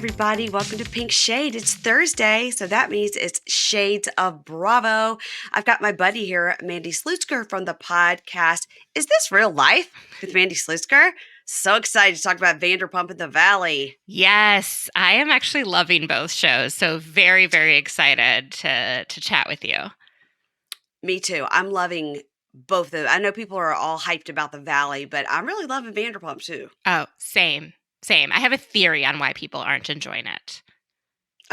everybody. Welcome to Pink Shade. It's Thursday, so that means it's Shades of Bravo. I've got my buddy here, Mandy Slutsker from the podcast Is This Real Life with Mandy Slutsker? So excited to talk about Vanderpump in the Valley. Yes, I am actually loving both shows. So very, very excited to chat with you. Me too. I'm loving both of them. I know people are all hyped about the Valley, but I'm really loving Vanderpump too. Oh, same. I have a theory on why people aren't enjoying it.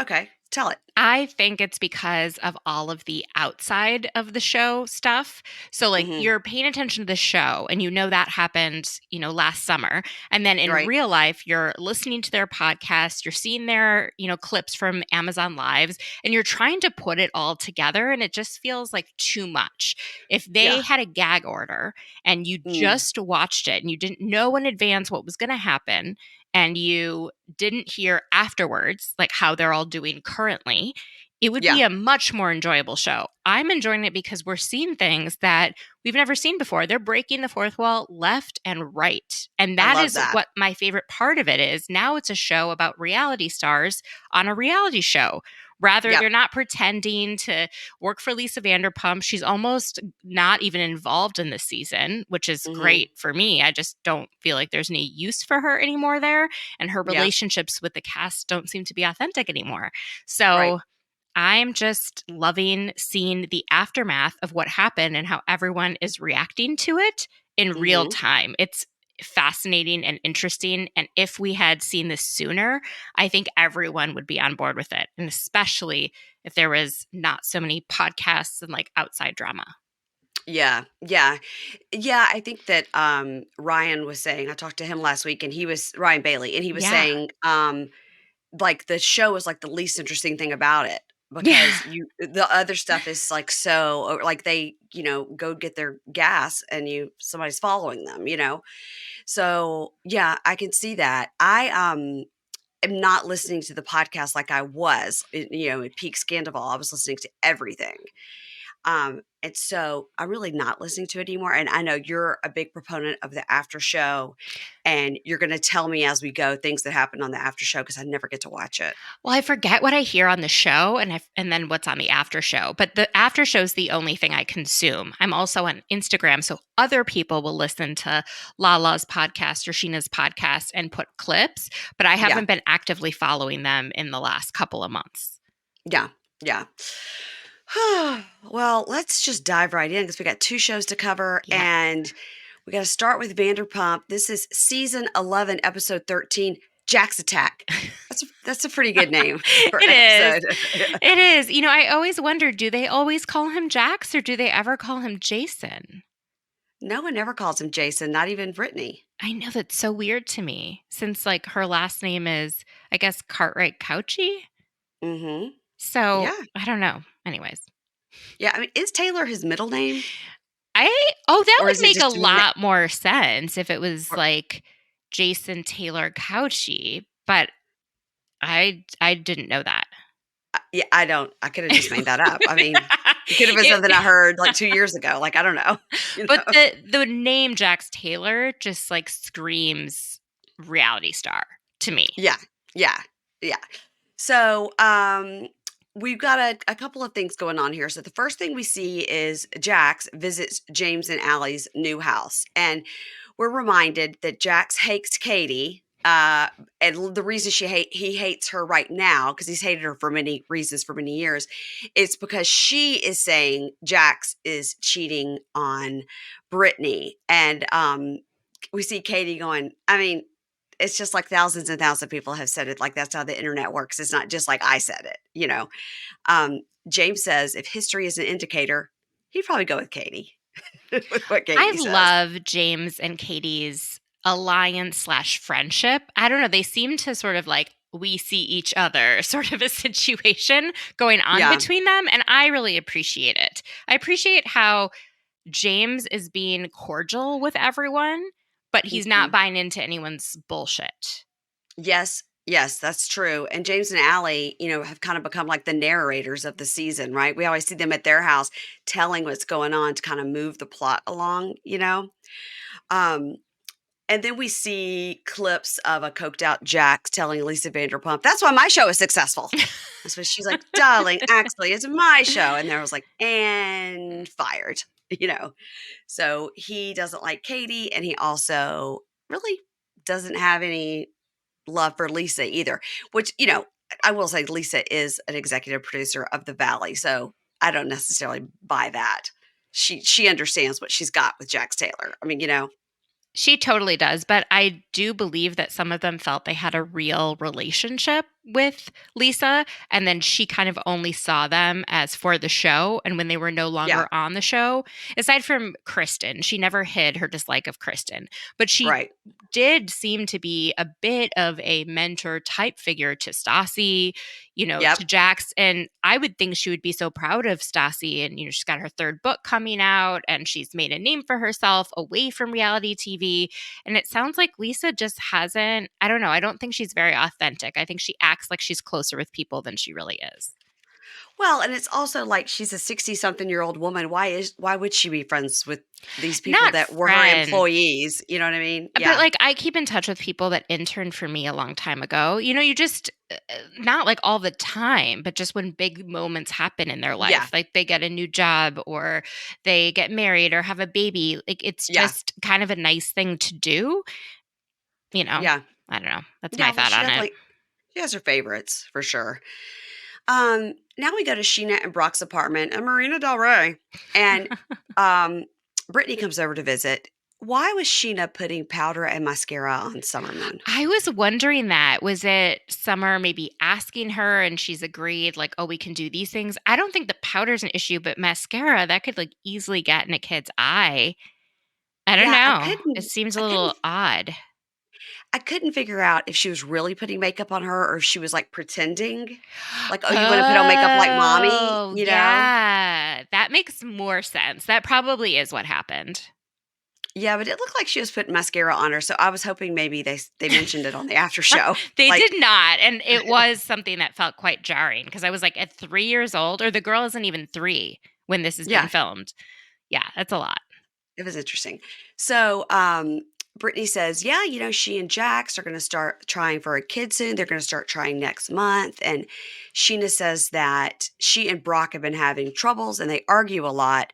Okay, tell it. I think it's because of all of the outside of the show stuff. So, you're paying attention to the show and you know that happened, last summer. And then in real life, you're listening to their podcast, you're seeing their, clips from Amazon Lives, and you're trying to put it all together. And it just feels like too much. If they had a gag order and you just watched it and you didn't know in advance what was going to happen, and you didn't hear afterwards, like how they're all doing currently, it would be a much more enjoyable show. I'm enjoying it because we're seeing things that we've never seen before. They're breaking the fourth wall left and right. And that is what my favorite part of it is. Now it's a show about reality stars on a reality show. Rather, they're not pretending to work for Lisa Vanderpump. She's almost not even involved in this season, which is great for me. I just don't feel like there's any use for her anymore there. And her relationships with the cast don't seem to be authentic anymore. So I'm just loving seeing the aftermath of what happened and how everyone is reacting to it in real time. It's fascinating and interesting. And if we had seen this sooner, I think everyone would be on board with it. And especially if there was not so many podcasts and outside drama. Yeah. I think that Ryan was saying, I talked to him last week and Ryan Bailey, and he was saying the show is the least interesting thing about it. Because the other stuff is so they, go get their gas and somebody's following them, So I can see that. I am not listening to the podcast like I was, at peak Sandoval. I was listening to everything. And so I'm really not listening to it anymore. And I know you're a big proponent of the after show, and you're going to tell me as we go things that happen on the after show because I never get to watch it. Well, I forget what I hear on the show and then what's on the after show. But the after show is the only thing I consume. I'm also on Instagram, so other people will listen to Lala's podcast or Scheana's podcast and put clips. But I haven't been actively following them in the last couple of months. Yeah. Well, let's just dive right in because we got two shows to cover, and we got to start with Vanderpump. This is season 11, episode 13, Jax Attack. That's a pretty good name for an episode. It is. I always wonder, do they always call him Jax or do they ever call him Jason? No one ever calls him Jason, not even Brittany. I know, that's so weird to me since her last name is, I guess, Cartwright Couchy. Mm-hmm. So I don't know. Anyways. Yeah, I mean, is Taylor his middle name? That would make a lot more sense if it was Jason Taylor Couchy, but I didn't know that. I could have just made that up. I mean, it could have been something I heard 2 years ago. I don't know. But the name Jax Taylor just screams reality star to me. Yeah. So, we've got a couple of things going on here. So the first thing we see is Jax visits James and Allie's new house. And we're reminded that Jax hates Katie. And the reason he hates her right now, because he's hated her for many reasons for many years, it's because she is saying Jax is cheating on Brittany. And we see Katie going, I mean, it's just thousands and thousands of people have said it. That's how the internet works. It's not just I said it, James says if history is an indicator, he'd probably go with Katie. With what Katie says. Love James and Katie's alliance/friendship. I don't know. They seem to sort of we see each other sort of a situation going on between them. And I really appreciate it. I appreciate how James is being cordial with everyone, but he's not buying into anyone's bullshit. Yes, that's true. And James and Allie, have kind of become the narrators of the season, right? We always see them at their house telling what's going on to kind of move the plot along, And then we see clips of a coked out Jax telling Lisa Vanderpump, "That's why my show is successful." And so she's like, "Darling, actually, it's my show." And there was like, "And fired," you know. So he doesn't like Katie, and he also really doesn't have any love for Lisa either, which, I will say Lisa is an executive producer of The Valley, so I don't necessarily buy that. She understands what she's got with Jax Taylor. I mean, She totally does, but I do believe that some of them felt they had a real relationship with Lisa, and then she kind of only saw them as for the show, and when they were no yeah, longer on the show, aside from Kristen, she never hid her dislike of Kristen, but she right. did seem to be a bit of a mentor type figure to Stassi, Yep. to Jax. And I would think she would be so proud of Stassi. And, she's got her third book coming out and she's made a name for herself away from reality TV. And it sounds like Lisa just hasn't, I don't know. I don't think she's very authentic. I think she acts like she's closer with people than she really is. Well, and it's also like she's a 60-something-year-old woman. Why would she be friends with these people Not that were her friend. employees? You know what I mean? But Yeah. like I keep in touch with people that interned for me a long time ago. You just not like all the time, but just when big moments happen in their Yeah. life, like they get a new job or they get married or have a baby, like it's Yeah. just kind of a nice thing to do, you know. Yeah. I don't know. That's my Yeah, well, thought on it. she has her favorites for sure. Now we go to Scheana and Brock's apartment in Marina Del Rey, and Brittany comes over to visit. Why was Scheana putting powder and mascara on Summer Moon? I was wondering that. Was it Summer maybe asking her and she's agreed, like, oh, we can do these things? I don't think the powder's an issue, but mascara, that could like easily get in a kid's eye. I don't Yeah, know. It seems a little odd. I couldn't figure out if she was really putting makeup on her or if she was like pretending. Like, "Oh, you want to put on makeup like mommy?" Oh, yeah. That makes more sense. That probably is what happened. Yeah, but it looked like she was putting mascara on her, so I was hoping maybe they mentioned it on the after show. They Like, did not. And it was something that felt quite jarring because I was like, at 3 years old, or the girl isn't even 3 when this is being yeah, filmed. Yeah, that's a lot. it was interesting. So, Brittany says, "Yeah, she and Jax are going to start trying for a kid soon. They're going to start trying next month." And Scheana says that she and Brock have been having troubles and they argue a lot.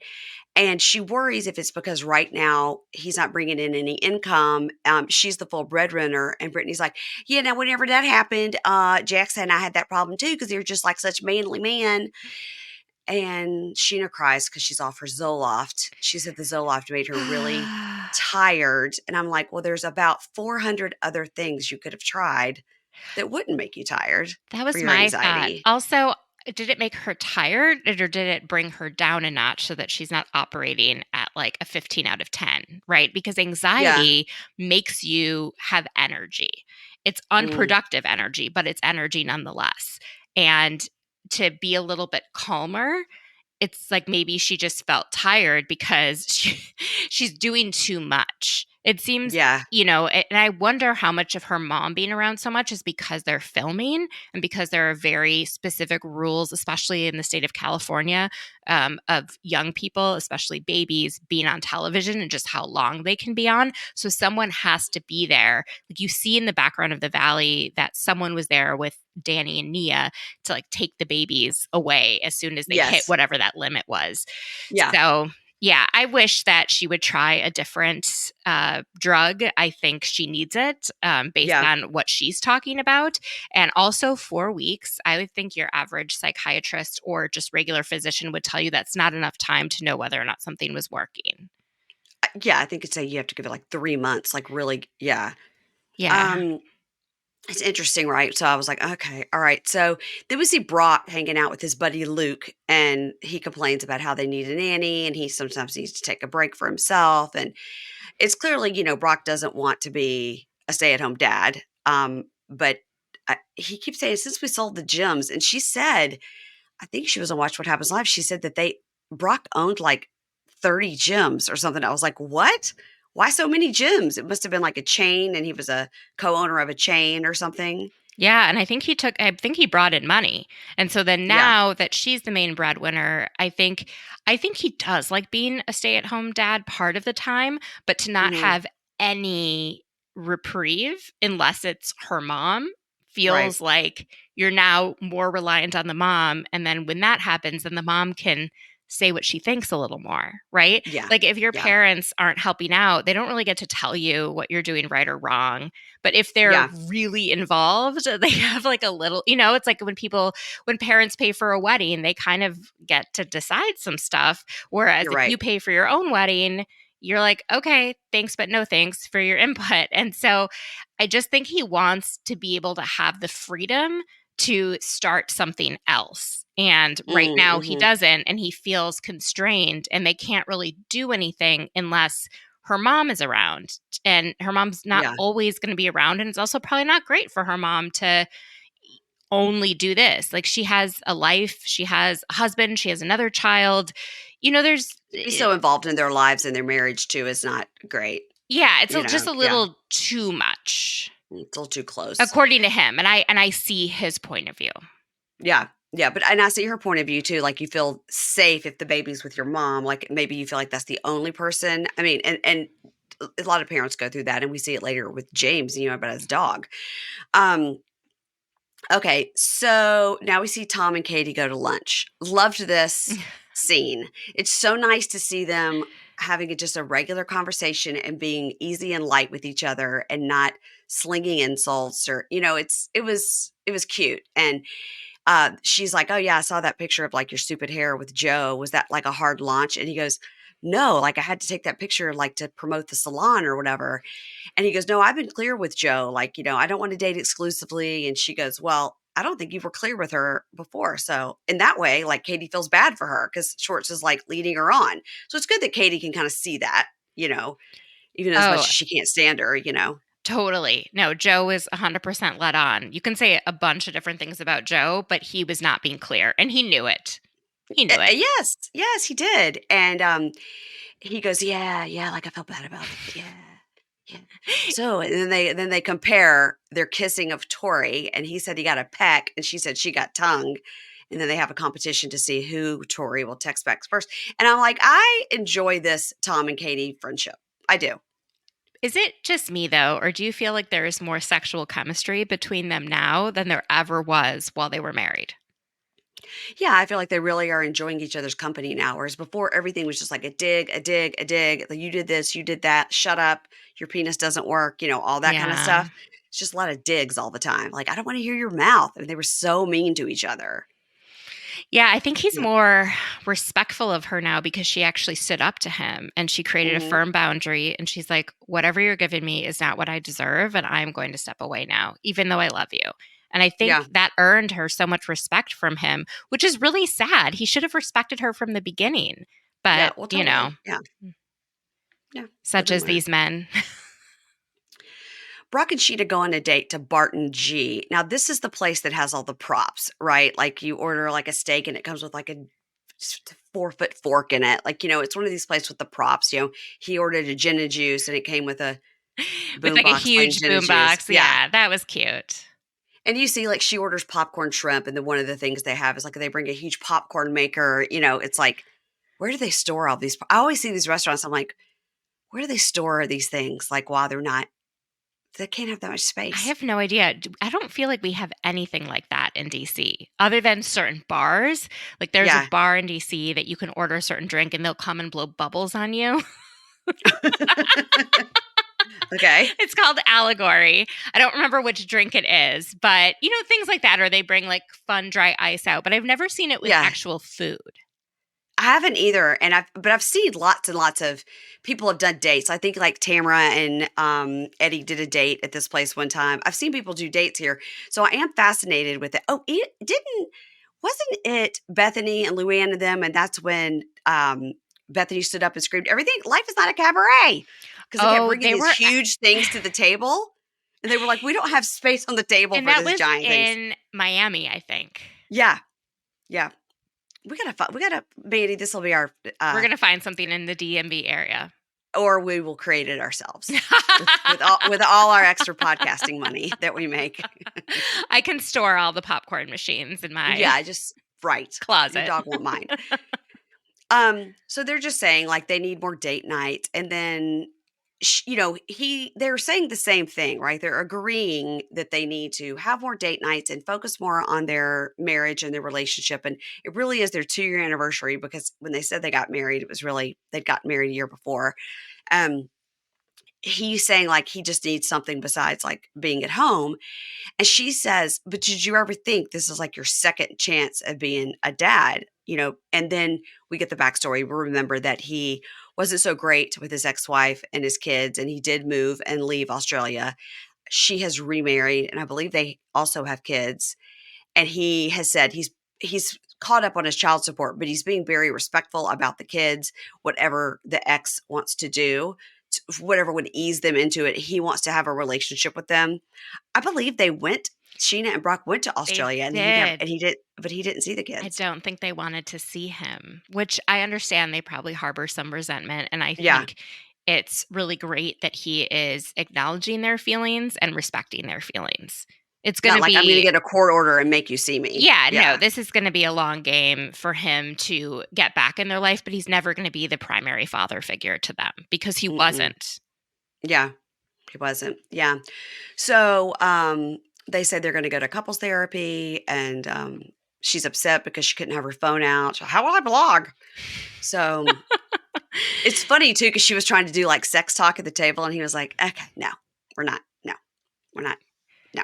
And she worries if it's because right now he's not bringing in any income. She's the full breadwinner. And Brittany's like, "Yeah, now whenever that happened, Jax and I had that problem too because they were just like such manly men." And Scheana cries because she's off her Zoloft. She said the Zoloft made her really tired. And I'm like, well, there's about 400 other things you could have tried that wouldn't make you tired That for was your my thought. anxiety. Also, did it make her tired or did it bring her down a notch so that she's not operating at like a 15 out of 10, right? Because Yeah. anxiety makes you have energy. It's Mm, unproductive energy, but it's energy nonetheless. And to be a little bit calmer, it's like maybe she just felt tired because she's doing too much. It seems, yeah. and I wonder how much of her mom being around so much is because they're filming and because there are very specific rules, especially in the state of California, of young people, especially babies, being on television and just how long they can be on. So someone has to be there. Like you see in the background of the valley that someone was there with Danny and Nia to like take the babies away as soon as they hit Yes. whatever that limit was. Yeah. So yeah, I wish that she would try a different drug. I think she needs it based Yeah. on what she's talking about. And also 4 weeks, I would think your average psychiatrist or just regular physician would tell you that's not enough time to know whether or not something was working. Yeah. I think it's you have to give it like 3 months. Like really. Yeah. Yeah. Um, It's interesting, right? So I was like, okay, all right. So then we see Brock hanging out with his buddy Luke, and he complains about how they need a nanny and he sometimes needs to take a break for himself. And it's clearly, Brock doesn't want to be a stay at home dad. But he keeps saying, since we sold the gyms, and she said, I think she was on Watch What Happens Live. She said that Brock owned like 30 gyms or something. I was like, what? Why so many gyms? It must have been like a chain and he was a co-owner of a chain or something. Yeah, and I think he brought in money. And so then Yeah. now that she's the main breadwinner, I think he does like being a stay-at-home dad part of the time, but to not Mhm. have any reprieve unless it's her mom. Right. Feels like you're now more reliant on the mom. And then when that happens, then the mom can say what she thinks a little more, right? Yeah. Like if your Yeah. parents aren't helping out, they don't really get to tell you what you're doing right or wrong. But if they're Yeah. really involved, they have like a little, it's like when parents pay for a wedding, they kind of get to decide some stuff. Whereas You're if right. you pay for your own wedding, you're like, okay, thanks, but no thanks for your input. And so I just think he wants to be able to have the freedom to start something else. And right now he Mm-hmm. doesn't, and he feels constrained, and they can't really do anything unless her mom is around. And her mom's not Yeah. always going to be around. And it's also probably not great for her mom to only do this. Like she has a life, she has a husband, she has another child. There's To be so involved in their lives and their marriage too is not great. yeah, it's just a Yeah. little too much It's a little too close. according to him, and I see his point of view. Yeah. Yeah. But and I see her point of view too. Like you feel safe if the baby's with your mom. Like maybe you feel like that's the only person. I mean, and a lot of parents go through that, and we see it later with James, about his dog. Um, okay, so now we see Tom and Katie go to lunch. Loved this scene. It's so nice to see them having just a regular conversation and being easy and light with each other and not slinging insults or it was cute. And she's like, "Oh yeah, I saw that picture of like your stupid hair with Joe. Was that like a hard launch?" And he goes, "No, like I had to take that picture like to promote the salon or whatever." And he goes, "No, I've been clear with Joe. Like, I don't want to date exclusively." And she goes, "Well, I don't think you were clear with her before." So in that way, like Katie feels bad for her because Schwartz is like leading her on. So it's good that Katie can kind of see that, even as much Oh, as she can't stand her. totally. No, Joe is 100% let on. You can say a bunch of different things about Joe, but he was not being clear, and he knew it. He knew it. Yes, yes, he did. And he goes, "Yeah, yeah, like I felt bad about it. Yeah. Yeah." So and then they compare their kissing of Tori, and he said he got a peck, and she said she got tongue. And then they have a competition to see who Tori will text back first. And I'm like, I enjoy this Tom and Katie friendship. I do. Is it just me, though, or do you feel like there is more sexual chemistry between them now than there ever was while they were married? Yeah, I feel like they really are enjoying each other's company now. Whereas before, everything was just like a dig, a dig, a dig. Like, you did this, you did that. Shut up. Your penis doesn't work. All that kind of Yeah. stuff. It's just a lot of digs all the time. Like, I don't want to hear your mouth. I mean, they were so mean to each other. Yeah, I think he's Yeah. more respectful of her now because she actually stood up to him and she created a Hmm. firm boundary. And she's like, whatever you're giving me is not what I deserve. And I'm going to step away now, even though I love you. And I think Yeah. that earned her so much respect from him, which is really sad. He should have respected her from the beginning. Yeah. But, Well, totally. Yeah. Yeah. Live such and as learn. these men. Brock and Sheeta go on a date to Barton G. Now, this is the place that has all the props, right? Like you order like a steak and it comes with like a 4-foot fork in it. Like, it's one of these places with the props. He ordered a gin and juice and it came with a With like a boombox playing huge gin and juice. boombox. Yeah. Yeah, that was cute. And you see, like, she orders popcorn shrimp. And then one of the things they have is like they bring a huge popcorn maker. It's like, where do they store all these? I always see these restaurants. I'm like, where do they store these things? Like, while they can't have that much I space. have no idea. I don't feel like we have anything like that in DC other than certain bars. Like there's a Yeah. bar in DC that you can order a certain drink and they'll come and blow bubbles on you. Okay. It's called Allegory. I don't remember which drink it is, but things like that, or they bring like fun dry ice out, but I've never seen it with Yeah. actual food. I haven't either, but I've seen lots and lots of people have done dates. I think like Tamara and Eddie did a date at this place one time. I've seen people do dates here, so I am fascinated with it. Oh, wasn't it Bethany and Luann and them? And that's when Bethany stood up and screamed, "Everything, life is not a cabaret," because they kept Oh, bringing they these were, huge things to the table, and they were like, "We don't have space on the table and for that this was giant things." in Miami, I think. Yeah, yeah. We gotta, Mandy. This will be our We're uh, going to find something in the DMV area. or we will create it ourselves with all our extra podcasting money that we make. I can store all the popcorn machines in my Yeah, just right. Your closet. dog won't mind. So they're just saying like they need more date night, and then they're saying the same thing, right? They're agreeing that they need to have more date nights and focus more on their marriage and their relationship. And it really is their 2-year anniversary, because when they said they got married, it was really, they'd gotten married a year before. Um, he's saying like he just needs something besides like being at home. And she says, but did you ever think this is like your second chance of being a dad? And then we get the backstory. We remember that he wasn't so great with his ex-wife and his kids, and he did move and leave Australia. She has remarried, and I believe they also have kids. And he has said he's caught up on his child support, but he's being very respectful about the kids. Whatever the ex wants to do, whatever would ease them into it, he wants to have a relationship with them. I believe Scheana and Brock went to They Australia, and did. he didn't see the I kids. don't think they wanted to see him, which I understand they probably harbor some resentment. And I Yeah. think it's really great that he is acknowledging their feelings and respecting their feelings. It's going Not to like, "I'm gonna be, get a court order and make you see me." yeah, no, Yeah. this is going to be a long game for him to get back in their life, but he's never going to be the primary father figure to them because he Mm-mm. wasn't. Yeah, he wasn't. Yeah. So, they said they're gonna go to couples therapy, and, she's upset because she couldn't have her phone out. So, "How will I blog?" So, it's funny too, because she was trying to do, like, sex talk at the table, and he was like, "Okay, no, we're not. No, we're not. No."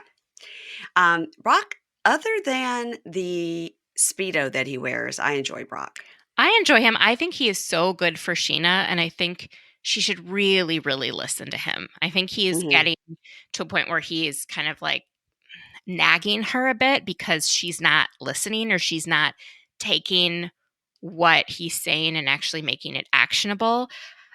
Brock, other than the Speedo that he wears, I enjoy Brock. I enjoy him. I think he is so good for Scheana, and I think she should really, really listen to him. I think he is Mhm, getting to a point where he is kind of like nagging her a bit because she's not listening or she's not taking what he's saying and actually making it actionable.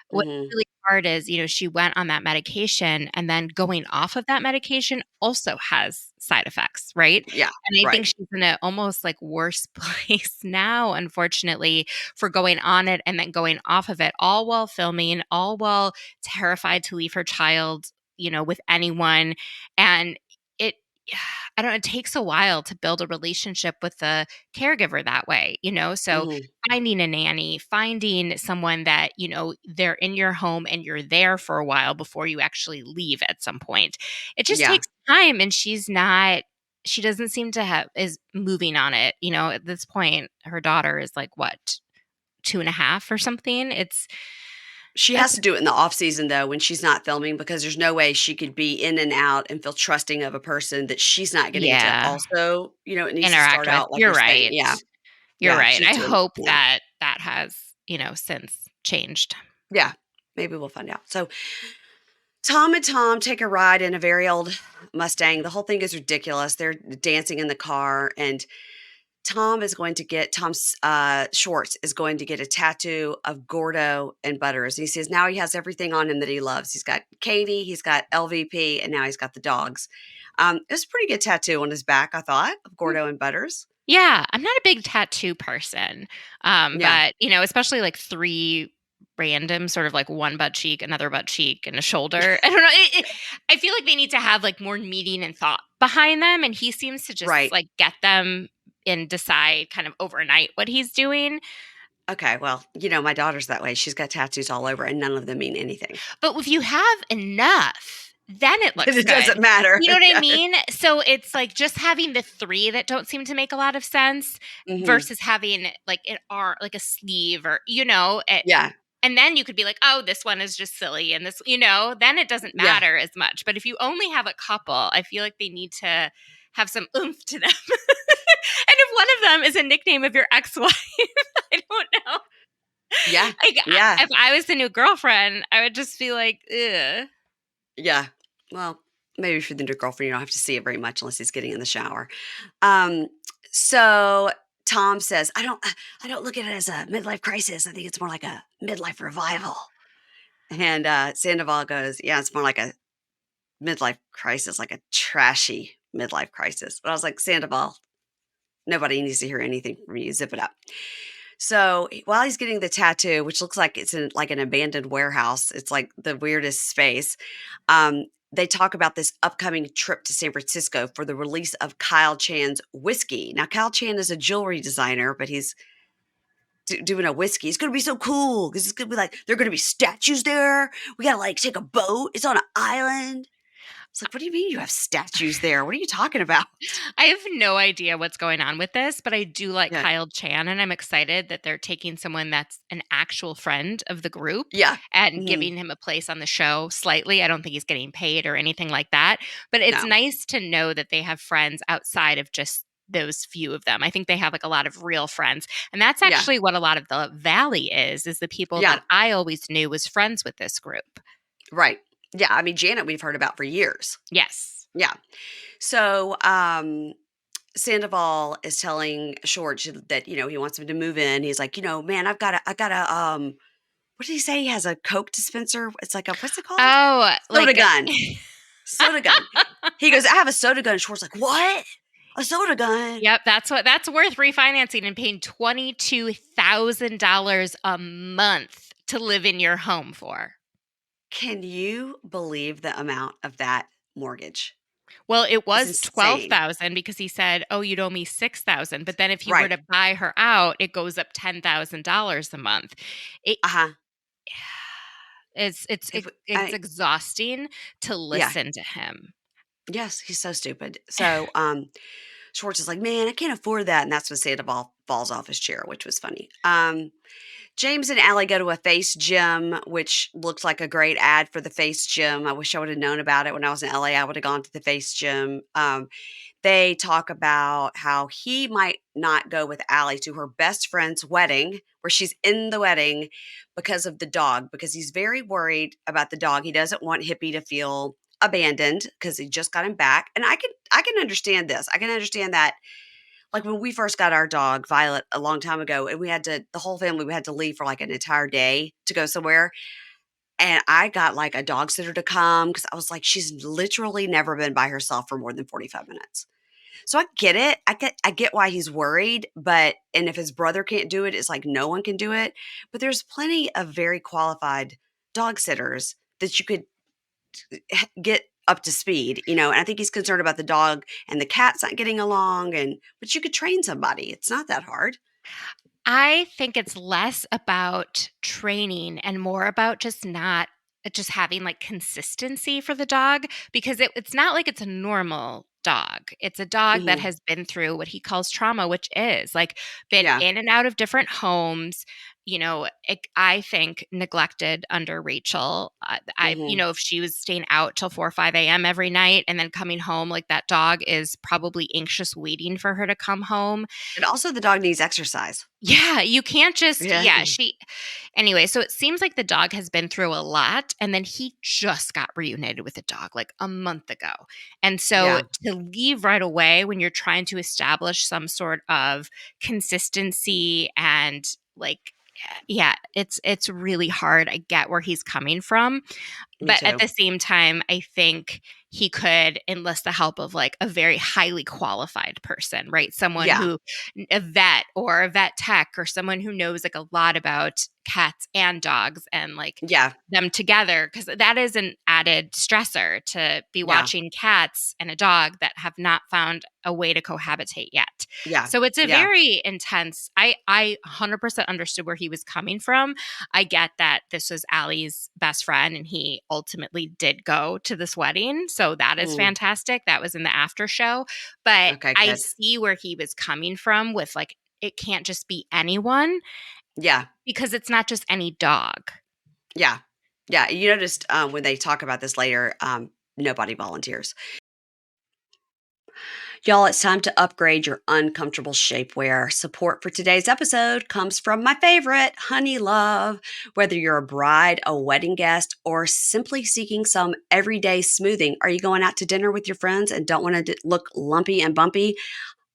What's mhm. really hard is, she went on that medication and then going off of that medication also has side effects, right? Yeah, And I think right. she's in a almost like worse place now, unfortunately, for going on it and then going off of it, all while filming, all while terrified to leave her child, with anyone. And it, I don't know, it takes a while to build a relationship with the caregiver that way. So Mhm. finding a nanny, finding someone that, they're in your home and you're there for a while before you actually leave at some point. It just Yeah. takes time and she doesn't seem to have is moving on it. At this point, her daughter is like what, 2.5 or something. She That's has to do it in the off season though, when she's not filming, because there's no way she could be in and out and feel trusting of a person that she's not getting to yeah, also, it needs to interact start with. out like You're you're saying. right. Yeah. You're Yeah, right. she's I doing hope yeah. that that has, since changed. Yeah. Maybe we'll find out. So, Tom and Tom take a ride in a very old Mustang. The whole thing is ridiculous. They're dancing in the car, and Tom's Schwartz is going to get a tattoo of Gordo and Butters. And he says now he has everything on him that he loves. He's got Katie, he's got LVP, and now he's got the dogs. It's a pretty good tattoo on his back, I thought, of Gordo and Butters. Yeah, I'm not a big tattoo person. Yeah, But, especially like 3 random sort of like one butt cheek, another butt cheek, and a shoulder. I don't know. I feel like they need to have like more meaning and thought behind them. And he seems to just right. like get them and decide kind of overnight what he's doing. Okay, well, my daughter's that way. She's got tattoos all over, and none of them mean anything. But if you have enough, then it Then looks it good. doesn't matter. You know what I Yeah. mean? So it's like just having the 3 that don't seem to make a lot of sense Hmm. versus having like an arm, like a sleeve or, Yeah. and then you could be like, oh, this one is just silly. And then it doesn't Yeah. matter as much. But if you only have a couple, I feel like they need to have some oomph to them. And if one of them is a nickname of your ex wife, I don't know. Yeah. Like, Yeah. if I was the new girlfriend, I would just be like, ugh. Yeah. Well, maybe for the new girlfriend, you don't have to see it very much unless he's getting in the shower. Um, so Tom says, I don't look at it as a midlife crisis. I think it's more like a midlife revival. And Sandoval goes, yeah, it's more like a midlife crisis, like a trashy midlife crisis. But I was like, Sandoval, nobody needs to hear anything from you. Zip it up. So while he's getting the tattoo, which looks like it's in like an abandoned warehouse, it's like the weirdest space. They talk about this upcoming trip to San Francisco for the release of Kyle Chan's whiskey. Now, Kyle Chan is a jewelry designer, but he's doing a whiskey. It's going to be so cool because it's going to be like, there are going to be statues there. We got to like take a boat. It's on an island. It's like, what do you mean you have statues there? What are you talking about? I have no idea what's going on with this, but I do like Yeah. Kyle Chan, and I'm excited that they're taking someone that's an actual friend of the group Yeah. and Mm-hmm. giving him a place on the show slightly. I don't think he's getting paid or anything like that, but it's No. nice to know that they have friends outside of just those few of them. I think they have like a lot of real friends. And that's Yeah. actually what a lot of the Valley is the people Yeah. that I always knew was friends with this group. Right. Yeah. I mean, Janet, we've heard about for years. Yes. Yeah. So, Sandoval is telling Schwartz that, he wants him to move in. He's like, man, what did he say? He has a Coke dispenser. It's like what's it called? Oh, Soda like gun. Soda gun. He goes, I have a soda gun. Schwartz like, what? A soda gun? Yep, that's worth refinancing and paying $22,000 a month to live in your home for. Can you believe the amount of that mortgage? Well, it was It's insane. $12,000 because he said, "Oh, you'd owe me $6,000." But then if you were Right. to buy her out, it goes up $10,000 a month. It Uh-huh. it's If, exhausting to yeah. listen to him. Yes, he's so stupid. So, Schwartz is like, man, I can't afford that. And that's when Sandoval falls off his chair, which was funny. James and Allie go to a face gym, which looks like a great ad for the face gym. I wish I would have known about it when I was in LA. I would have gone to the face gym. They talk about how he might not go with Allie to her best friend's wedding, where she's in the wedding because of the dog, because he's very worried about the dog. He doesn't want Hippie to feel abandoned because he just got him back. And I can understand this. I can understand that. Like when we first got our dog, Violet, a long time ago, and the whole family, we had to leave for like an entire day to go somewhere. And I got like a dog sitter to come because I was like, she's literally never been by herself for more than 45 minutes. So I get it. I get why he's worried, and if his brother can't do it, it's like no one can do it. But there's plenty of very qualified dog sitters that you could get up to speed, and I think he's concerned about the dog and the cat's not getting along, but you could train somebody. It's not that hard. I think it's less about training and more about just having like consistency for the dog, because it's not like it's a normal dog. It's a dog that Mhm. has been through what he calls trauma, which is like been Yeah. in and out of different homes. I think neglected under Rachel. Mhm. If she was staying out till 4 or 5 a.m. every night and then coming home, like that dog is probably anxious waiting for her to come home. And also the dog needs exercise. Yeah, you can't just Yeah. anyway, so it seems like the dog has been through a lot, and then he just got reunited with the dog like a month ago. And so Yeah. to leave right away when you're trying to establish some sort of consistency and like yeah, it's really hard. I get where he's coming from. Me But at too. the same time, I think he could enlist the help of like a very highly qualified person, right? Someone Yeah. who, a vet or a vet tech, or someone who knows like a lot about cats and dogs and like Yeah. them together. Cause that is an added stressor to be Yeah. watching cats and a dog that have not found a way to cohabitate yet. Yeah. So it's a Yeah. very intense, I 100% understood where he was coming from. I get that this was Allie's best friend and he ultimately did go to this wedding. So that is Mm. fantastic. That was in the after show. But Okay, I good. see where he was coming from with like, it can't just be anyone Yeah. because it's not just any dog. Yeah. Yeah. You noticed when they talk about this later, nobody volunteers. Y'all, it's time to upgrade your uncomfortable shapewear. Support for today's episode comes from my favorite, Honey Love. Whether you're a bride, a wedding guest, or simply seeking some everyday smoothing, are you going out to dinner with your friends and don't want to look lumpy and bumpy?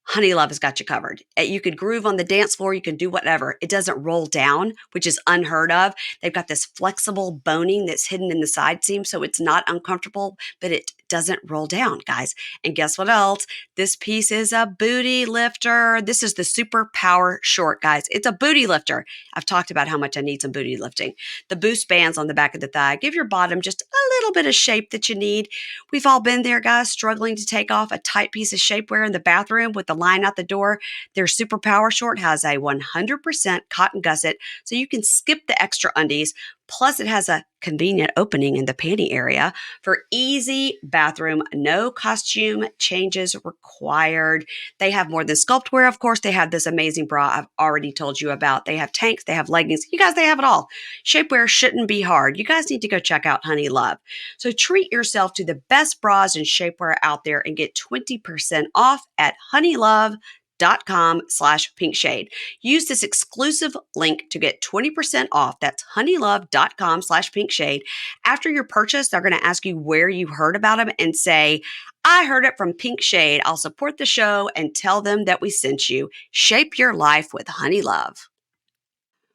Honey Love has got you covered. You could groove on the dance floor. You can do whatever. It doesn't roll down, which is unheard of. They've got this flexible boning that's hidden in the side seam, so it's not uncomfortable, but it doesn't roll down, guys. And guess what else? This piece is a booty lifter. This is the Super Power Short, guys. It's a booty lifter. I've talked about how much I need some booty lifting. The boost bands on the back of the thigh give your bottom just a little bit of shape that you need. We've all been there, guys, struggling to take off a tight piece of shapewear in the bathroom with the line out the door. Their Super Power Short has a 100% cotton gusset, so you can skip the extra undies. Plus, it has a convenient opening in the panty area for easy bathroom, no costume changes required. They have more than sculpt wear, of course. They have this amazing bra I've already told you about. They have tanks, they have leggings. You guys, they have it all. Shapewear shouldn't be hard. You guys need to go check out Honey Love. So treat yourself to the best bras and shapewear out there and get 20% off at honeylove.com/pinkshade. Use this exclusive link to get 20% off. That's honeylove.com/pinkshade. After your purchase, they're going to ask you where you heard about them and say, I heard it from Pink Shade. I'll support the show and tell them that we sent you. Shape your life with Honey Love.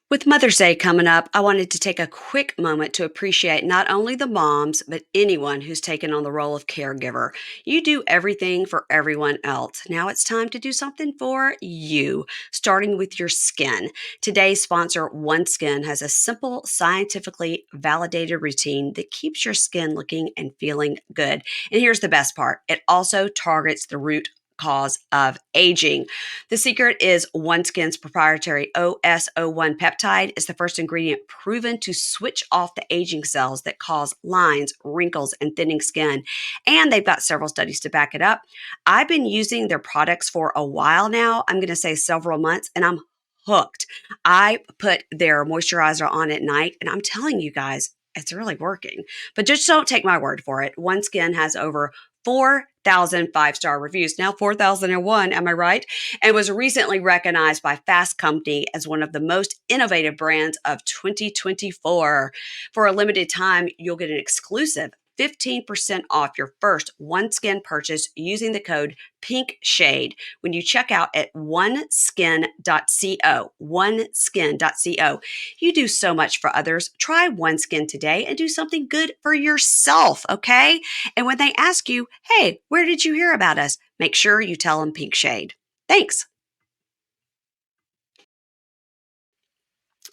With Mother's Day coming up, I wanted to take a quick moment to appreciate not only the moms, but anyone who's taken on the role of caregiver. You do everything for everyone else. Now it's time to do something for you, starting with your skin. Today's sponsor, OneSkin, has a simple, scientifically validated routine that keeps your skin looking and feeling good. And here's the best part. It also targets the root cause of aging. The secret is OneSkin's proprietary OS01 peptide is the first ingredient proven to switch off the aging cells that cause lines, wrinkles, and thinning skin. And they've got several studies to back it up. I've been using their products for a while now. I'm going to say several months, and I'm hooked. I put their moisturizer on at night, and I'm telling you guys, it's really working. But just don't take my word for it. OneSkin has over 4,000 five-star reviews. Now 4,001, am I right? And was recently recognized by Fast Company as one of the most innovative brands of 2024. For a limited time, you'll get an exclusive 15% off your first OneSkin purchase using the code PINKSHADE when you check out at oneskin.co. Oneskin.co. You do so much for others. Try OneSkin today and do something good for yourself, okay? And when they ask you, hey, where did you hear about us? Make sure you tell them Pink Shade. Thanks.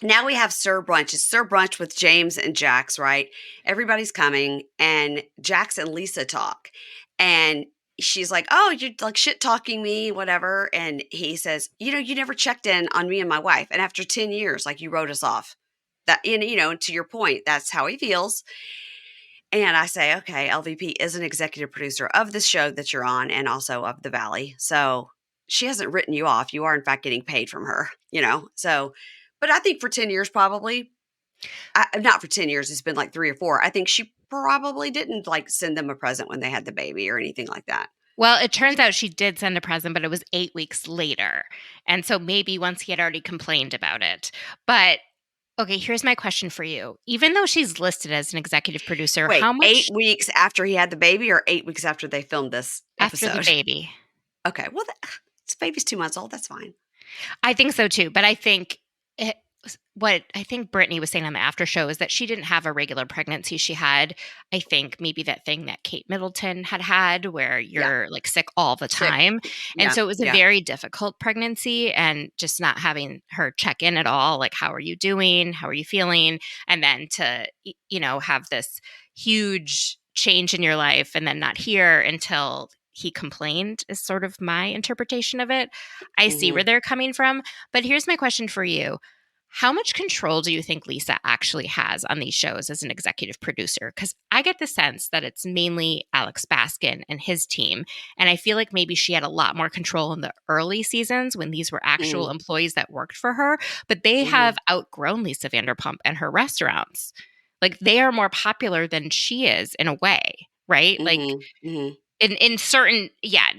Now we have Sir Brunch. It's Sir Brunch with James and Jax, right? Everybody's coming, and Jax and Lisa talk. And she's like, oh, you're like shit talking me, whatever. And he says, you never checked in on me and my wife. And after 10 years, like you wrote us off. That, to your point, that's how he feels. And I say, okay, LVP is an executive producer of the show that you're on and also of The Valley. So she hasn't written you off. You are, in fact, getting paid from her, So, but I think for 10 years, probably, not for 10 years, it's been like 3 or 4. I think she probably didn't like send them a present when they had the baby or anything like that. Well, it turns out she did send a present, but it was 8 weeks later. And so maybe once he had already complained about it. But okay, here's my question for you. Even though she's listed as an executive producer, Wait, how much 8 weeks after he had the baby or 8 weeks after they filmed this after episode? the baby? Okay, well, this baby's 2 months old. That's fine. I think so too. But I think what I think Brittany was saying on the after show is that she didn't have a regular pregnancy. She had, I think, maybe that thing that Kate Middleton had where you're like sick all the time. And so it was a very difficult pregnancy, and just not having her check in at all. Like, how are you doing? How are you feeling? And then to, have this huge change in your life and then not hear until he complained is sort of my interpretation of it. I see where they're coming from. But here's my question for you. How much control do you think Lisa actually has on these shows as an executive producer? Because I get the sense that it's mainly Alex Baskin and his team. And I feel like maybe she had a lot more control in the early seasons when these were actual employees that worked for her. But they have outgrown Lisa Vanderpump and her restaurants. Like, they are more popular than she is in a way, right? Like, in certain,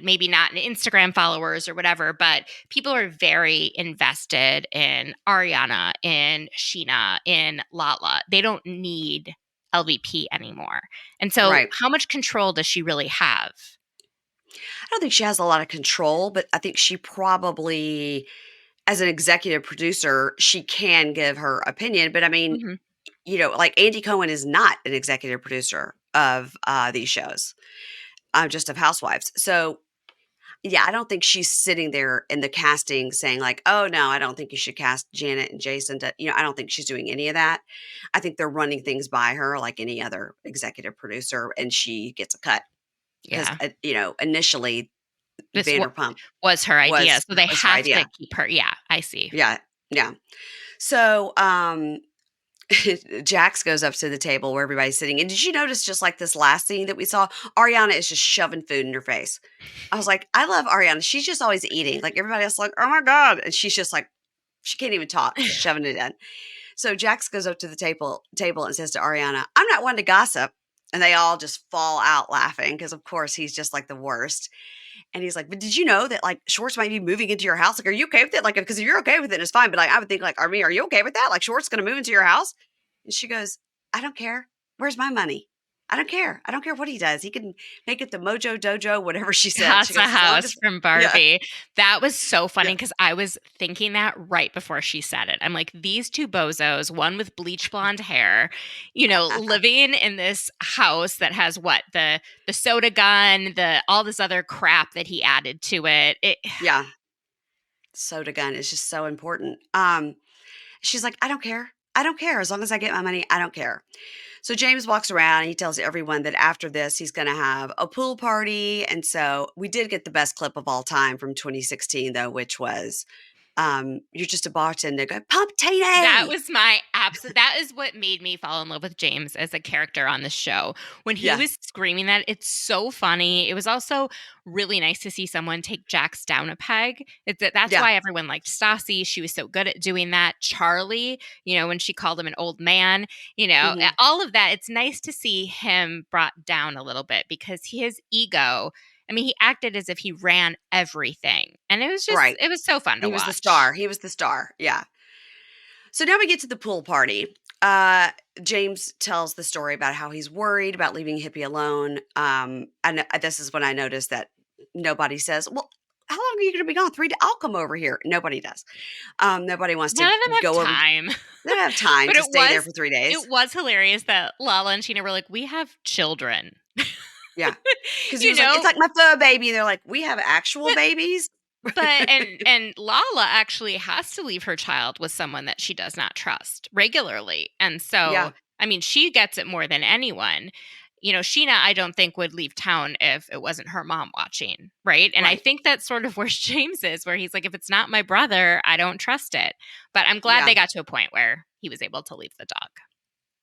maybe not in Instagram followers or whatever, but people are very invested in Ariana, in Scheana, in Lala. They don't need LVP anymore. And so how much control does she really have? I don't think she has a lot of control, but I think she probably, as an executive producer, she can give her opinion. But I mean, like Andy Cohen is not an executive producer of these shows, just of housewives. So yeah, I don't think she's sitting there in the casting saying like, "Oh no, I don't think you should cast Janet and Jason." I don't think she's doing any of that. I think they're running things by her like any other executive producer, and she gets a cut because Yeah. initially This Vanderpump was her idea, so they was her have to idea. keep her. Yeah, I see. Yeah, yeah. So Jax goes up to the table where everybody's sitting. And did you notice just like this last scene that we saw? Ariana is just shoving food in her face. I was like, I love Ariana. She's just always eating. Like everybody else, like, oh my God. And she's just like, she can't even talk, just shoving it in. So Jax goes up to the table and says to Ariana, I'm not one to gossip. And they all just fall out laughing because, of course, he's just like the worst. And he's like, but did you know that like Schwartz might be moving into your house? Like, are you okay with it? Like, because if you're okay with it, it's fine. But like, I would think like, are you okay with that? Like Schwartz is going to move into your house? And she goes, I don't care. Where's my money? I don't care. I don't care what he does. He can make it the Mojo Dojo, whatever she said. She Casa goes, as long House as, from yeah, Barbie. That was so funny yeah, because I was thinking that right before she said it. I'm like, these two bozos, one with bleach blonde hair, living in this house that has what the soda gun, the all this other crap that he added to it. yeah. Soda gun is just so important. She's like, I don't care. I don't care. As long as I get my money, I don't care. So James walks around and he tells everyone that after this, he's going to have a pool party. And so we did get the best clip of all time from 2016, though, which was you're just a bartender. Go, Pump That Tini. was my absolute. That is what made me fall in love with James as a character on the show. When he Yeah. was screaming that, it's so funny. It was also really nice to see someone take Jax down a peg. That's Yeah. why everyone liked Stassi. She was so good at doing that. Charlie, when she called him an old man, Hmm. all of that. It's nice to see him brought down a little bit because his ego. I mean, he acted as if he ran everything, and Right. it was so fun to He was the watch. star. He was the star. Yeah. So now we get to the pool party. James tells the story about how he's worried about leaving Hippie alone. And this is when I noticed that nobody says, well, how long are you going to be gone? 3 days? I'll come over here. Nobody does. Nobody wants None to of them have go over. time. They don't have time But to stay there for 3 days. it was hilarious that Lala and Sheena were like, "We have children." Yeah. Because he You was like, it's know? like my fur baby. And they're like, we have actual But babies. and Lala actually has to leave her child with someone that she does not trust regularly. And so, Yeah. I mean, she gets it more than anyone. Sheena, I don't think would leave town if it wasn't her mom watching, right? And I Right. think that's sort of where James is, where he's like, if it's not my brother, I don't trust it. But I'm glad Yeah. they got to a point where he was able to leave the dog.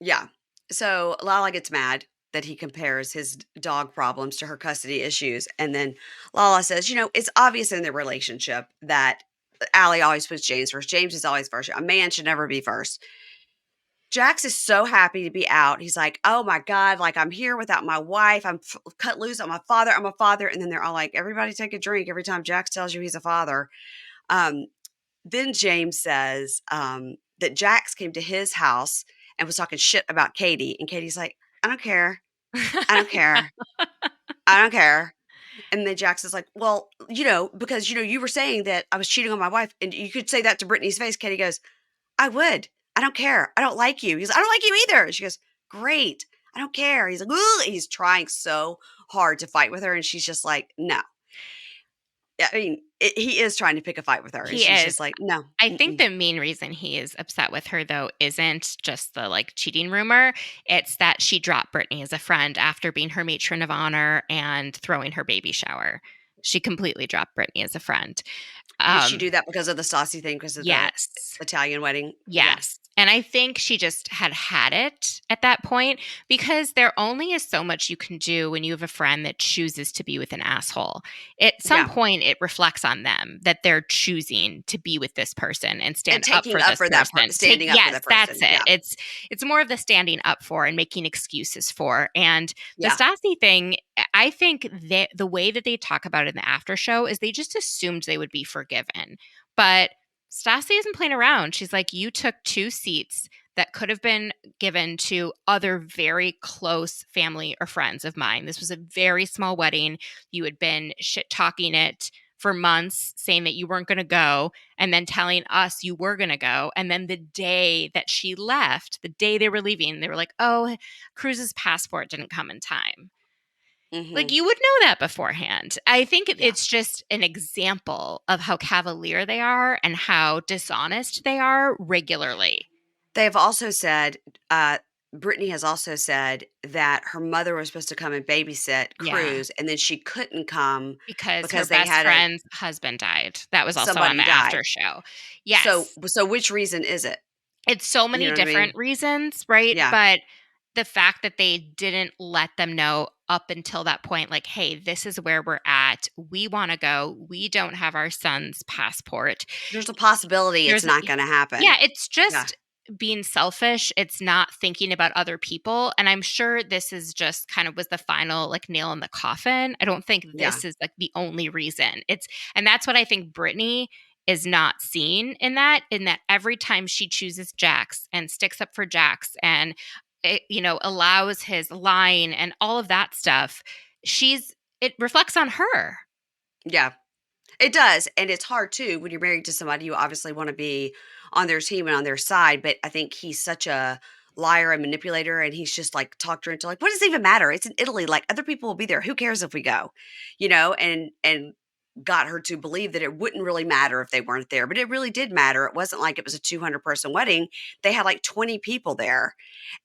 Yeah. So Lala gets mad that he compares his dog problems to her custody issues. And then Lala says, it's obvious in the relationship that Allie always puts James first. James is always first. A man should never be first. Jax is so happy to be out. He's like, oh my God, like I'm here without my wife. I'm cut loose. I'm a father. I'm a father. And then they're all like, everybody take a drink every time Jax tells you he's a father. Um, then James says that Jax came to his house and was talking shit about Katie. And Katie's like, I don't care. I don't care. I don't care. And then Jax is like, well, because, you were saying that I was cheating on my wife. And you could say that to Brittany's face. Katie goes, I would. I don't care. I don't like you. He's like, I don't like you either. And she goes, great. I don't care. He's like, ugh. He's trying so hard to fight with her. And she's just like, no. I mean, he is trying to pick a fight with her. And He she's is. just like, no. I think Mm-mm. the main reason he is upset with her, though, isn't just the cheating rumor. It's that she dropped Brittany as a friend after being her matron of honor and throwing her baby shower. She completely dropped Brittany as a friend. Did she do that because of the Stassi thing, because of the Yes. Italian wedding? Yeah. Yes. And I think she just had it at that point because there only is so much you can do when you have a friend that chooses to be with an asshole. At some Yeah. point, it reflects on them that they're choosing to be with this person and stand And up taking for up this for that person. standing up for Yes, that that's person. it. Yeah. It's more of the standing up for and making excuses for. And the Yeah. Stassi thing, I think that the way that they talk about it in the after show is they just assumed they would be forgiven. But Stassi isn't playing around. She's like, you took 2 seats that could have been given to other very close family or friends of mine. This was a very small wedding. You had been shit talking it for months saying that you weren't going to go and then telling us you were going to go. And then the day that she left, the day they were leaving, they were like, oh, Cruz's passport didn't come in time. Like, Mhm. you would know that beforehand. I think Yeah. it's just an example of how cavalier they are and how dishonest they are regularly. They've also said, Brittany has also said that her mother was supposed to come and babysit Yeah. Cruz, and then she couldn't come Because her because they best had a friend's husband died. That was also on somebody the after died. show. So Yes. so which reason is it? It's so You many know what I different mean? reasons, right? Yeah. But the fact that they didn't let them know up until that point, like, hey, this is where we're at. We want to go. We don't have our son's passport. There's a possibility it's There's not gonna Yeah, happen. it's Yeah. just being selfish. It's not thinking about other people. And I'm sure this is just kind of was the final like nail in the coffin. I don't think Yeah. this is like the only reason. And that's what I think Brittany is not seeing in that every time she chooses Jax and sticks up for Jax and allows his line and all of that stuff, it reflects on her. Yeah. It does, and it's hard too when you're married to somebody you obviously wanna be on their team and on their side, but I think he's such a liar and manipulator, and he's just, like, talked her into, like, "What does it even matter? It's in Italy, like, other people will be there. Who cares if we go?" You know, and got her to believe that it wouldn't really matter if they weren't there, but it really did matter. It wasn't like it was a 200-person wedding. They had, like, 20 people there,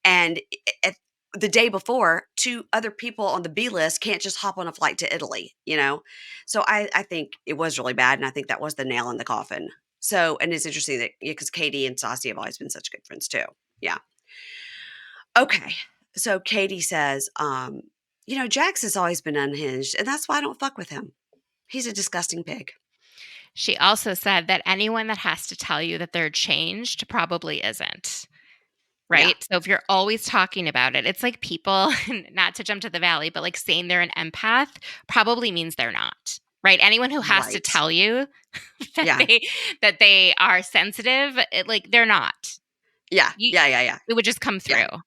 and at the day before, 2 other people on the B list can't just hop on a flight to Italy, you know? So I think it was really bad, and I think that was the nail in the coffin. So and it's interesting that because Katie and Saucy have always been such good friends too. Yeah. Okay. So Katie says, Jax has always been unhinged, and that's why I don't fuck with him. He's a disgusting pig. She also said that anyone that has to tell you that they're changed probably isn't. Yeah. Right? So if you're always talking about it, it's like people, not to jump to the valley, but like saying they're an empath probably means they're not. Right? Anyone who has to Right. tell you that Yeah. they are sensitive, like they're not. Yeah. You, Yeah. Yeah. Yeah. it would just come Yeah. through.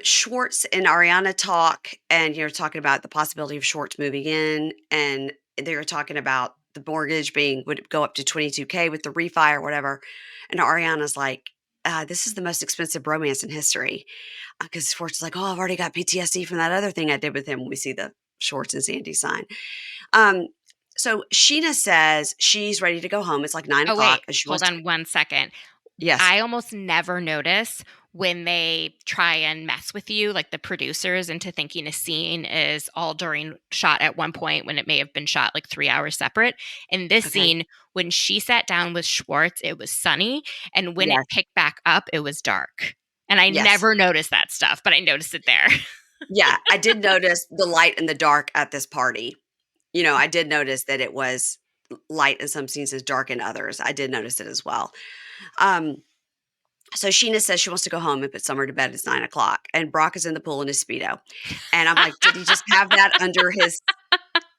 Schwartz and Ariana talk, and you're talking about the possibility of Schwartz moving in, and they were talking about the mortgage being would go up to 22K with the refi or whatever. And Ariana's like, this is the most expensive romance in history. Because Schwartz is like, oh, I've already got PTSD from that other thing I did with him when we see the Schwartz and Sandy sign. Um, so Scheana says she's ready to go home. It's like 9 Oh, wait, o'clock, and she hold wants to. on one second. Yes. I almost never notice when they try and mess with you, like the producers, into thinking a scene is all during shot at one point when it may have been shot like 3 hours separate. In this Okay. scene, when she sat down with Schwartz, it was sunny. And when it Yes. picked back up, it was dark. And I Yes. never noticed that stuff, but I noticed it there. Yeah. I did notice the light and the dark at this party. I did notice that it was light in some scenes and dark in others. I did notice it as well. Um, so Sheena says she wants to go home and put Summer to bed. It's 9 o'clock, and Brock is in the pool in his Speedo. And I'm like, did he just have that under his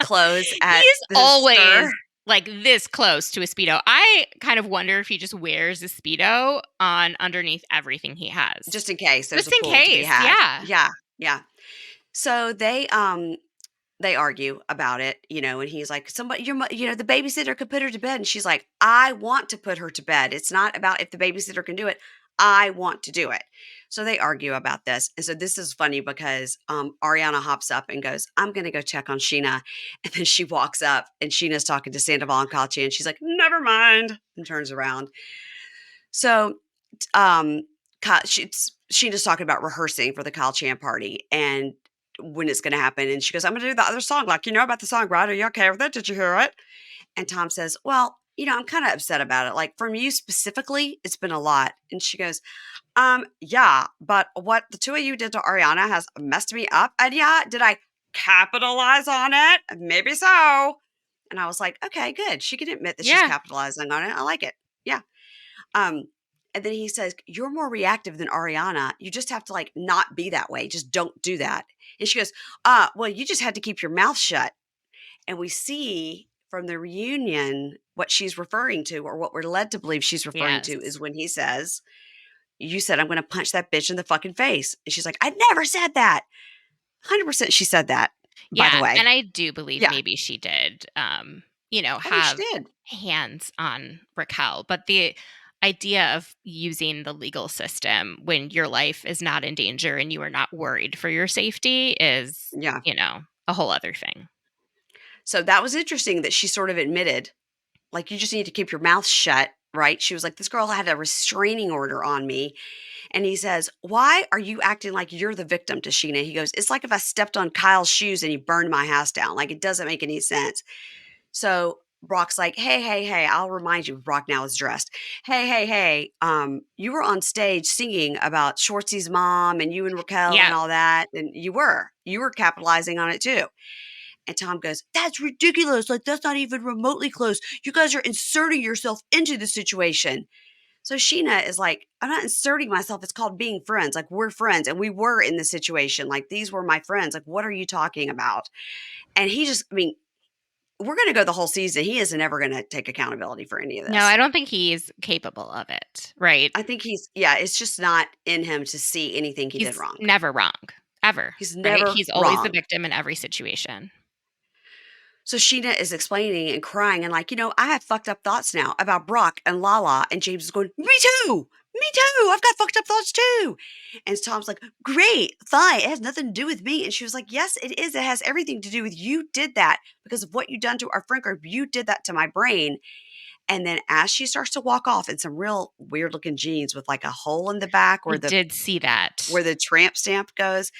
clothes at He's the always store? like this close to a Speedo. I kind of wonder if he just wears a Speedo on underneath everything he has. Just in case there's a Just in pool to be case. had. Yeah. Yeah, yeah. So they argue about it, and he's like, somebody, the babysitter could put her to bed. And she's like, I want to put her to bed. It's not about if the babysitter can do it. I want to do it. So they argue about this. And so this is funny because Ariana hops up and goes, I'm going to go check on Sheena. And then she walks up and Sheena's talking to Sandoval and Kachi. And she's like, never mind. And turns around. So um, Sheena's talking about rehearsing for the Kyle Chan party. And when it's going to happen. And she goes, I'm going to do the other song. Like, you know about the song, right? Are you okay with it? Did you hear it? And Tom says, well, I'm kind of upset about it. Like from you specifically, it's been a lot. And she goes, yeah, but what the two of you did to Ariana has messed me up. And yeah, did I capitalize on it? Maybe so. And I was like, okay, good. She can admit that she's Yeah. capitalizing on it. I like it. Yeah. Um, and then he says, you're more reactive than Ariana. You just have to like not be that way. Just don't do that. And she goes, well, you just had to keep your mouth shut. And we see from the reunion what she's referring to, or what we're led to believe she's referring to, is Yes. when he says, you said, I'm going to punch that bitch in the fucking face. And she's like, I never said that. 100% she said that. by the Yeah, way. and I do believe Yeah. maybe she did, I think she have did. hands on Raquel, but the idea of using the legal system when your life is not in danger and you are not worried for your safety is, Yeah. a whole other thing. So that was interesting that she sort of admitted, like, you just need to keep your mouth shut, right? She was like, this girl had a restraining order on me. And he says, why are you acting like you're the victim to Scheana? He goes, it's like if I stepped on Kyle's shoes and he burned my house down. Like, it doesn't make any sense. So Brock's like, hey, I'll remind you. Brock now is dressed. Hey, you were on stage singing about Schwartz's mom and you and Raquel and Yeah. all that. And you were capitalizing on it too. And Tom goes, that's ridiculous. Like, that's not even remotely close. You guys are inserting yourself into the situation. So Scheana is like, I'm not inserting myself. It's called being friends. Like, we're friends and we were in the situation. Like, these were my friends. Like, what are you talking about? And he just, I mean, we're going to go the whole season. He is never going to take accountability for any of No, I this. don't think he's capable of it, right? I think it's just not in him to see anything he did He's wrong. never wrong, ever, He's right? never He's always the wrong. victim in every situation. So Sheena is explaining and crying and like, I have fucked up thoughts now about Brock and Lala. And James is going, me too. Me too. I've got fucked up thoughts too. And Tom's like, great, fine. It has nothing to do with me. And she was like, yes, it is. It has everything to do with you did that because of what you done to our friend group. You did that to my brain. And then as she starts to walk off in some real weird looking jeans with like a hole in the back I did see that. where the tramp stamp goes,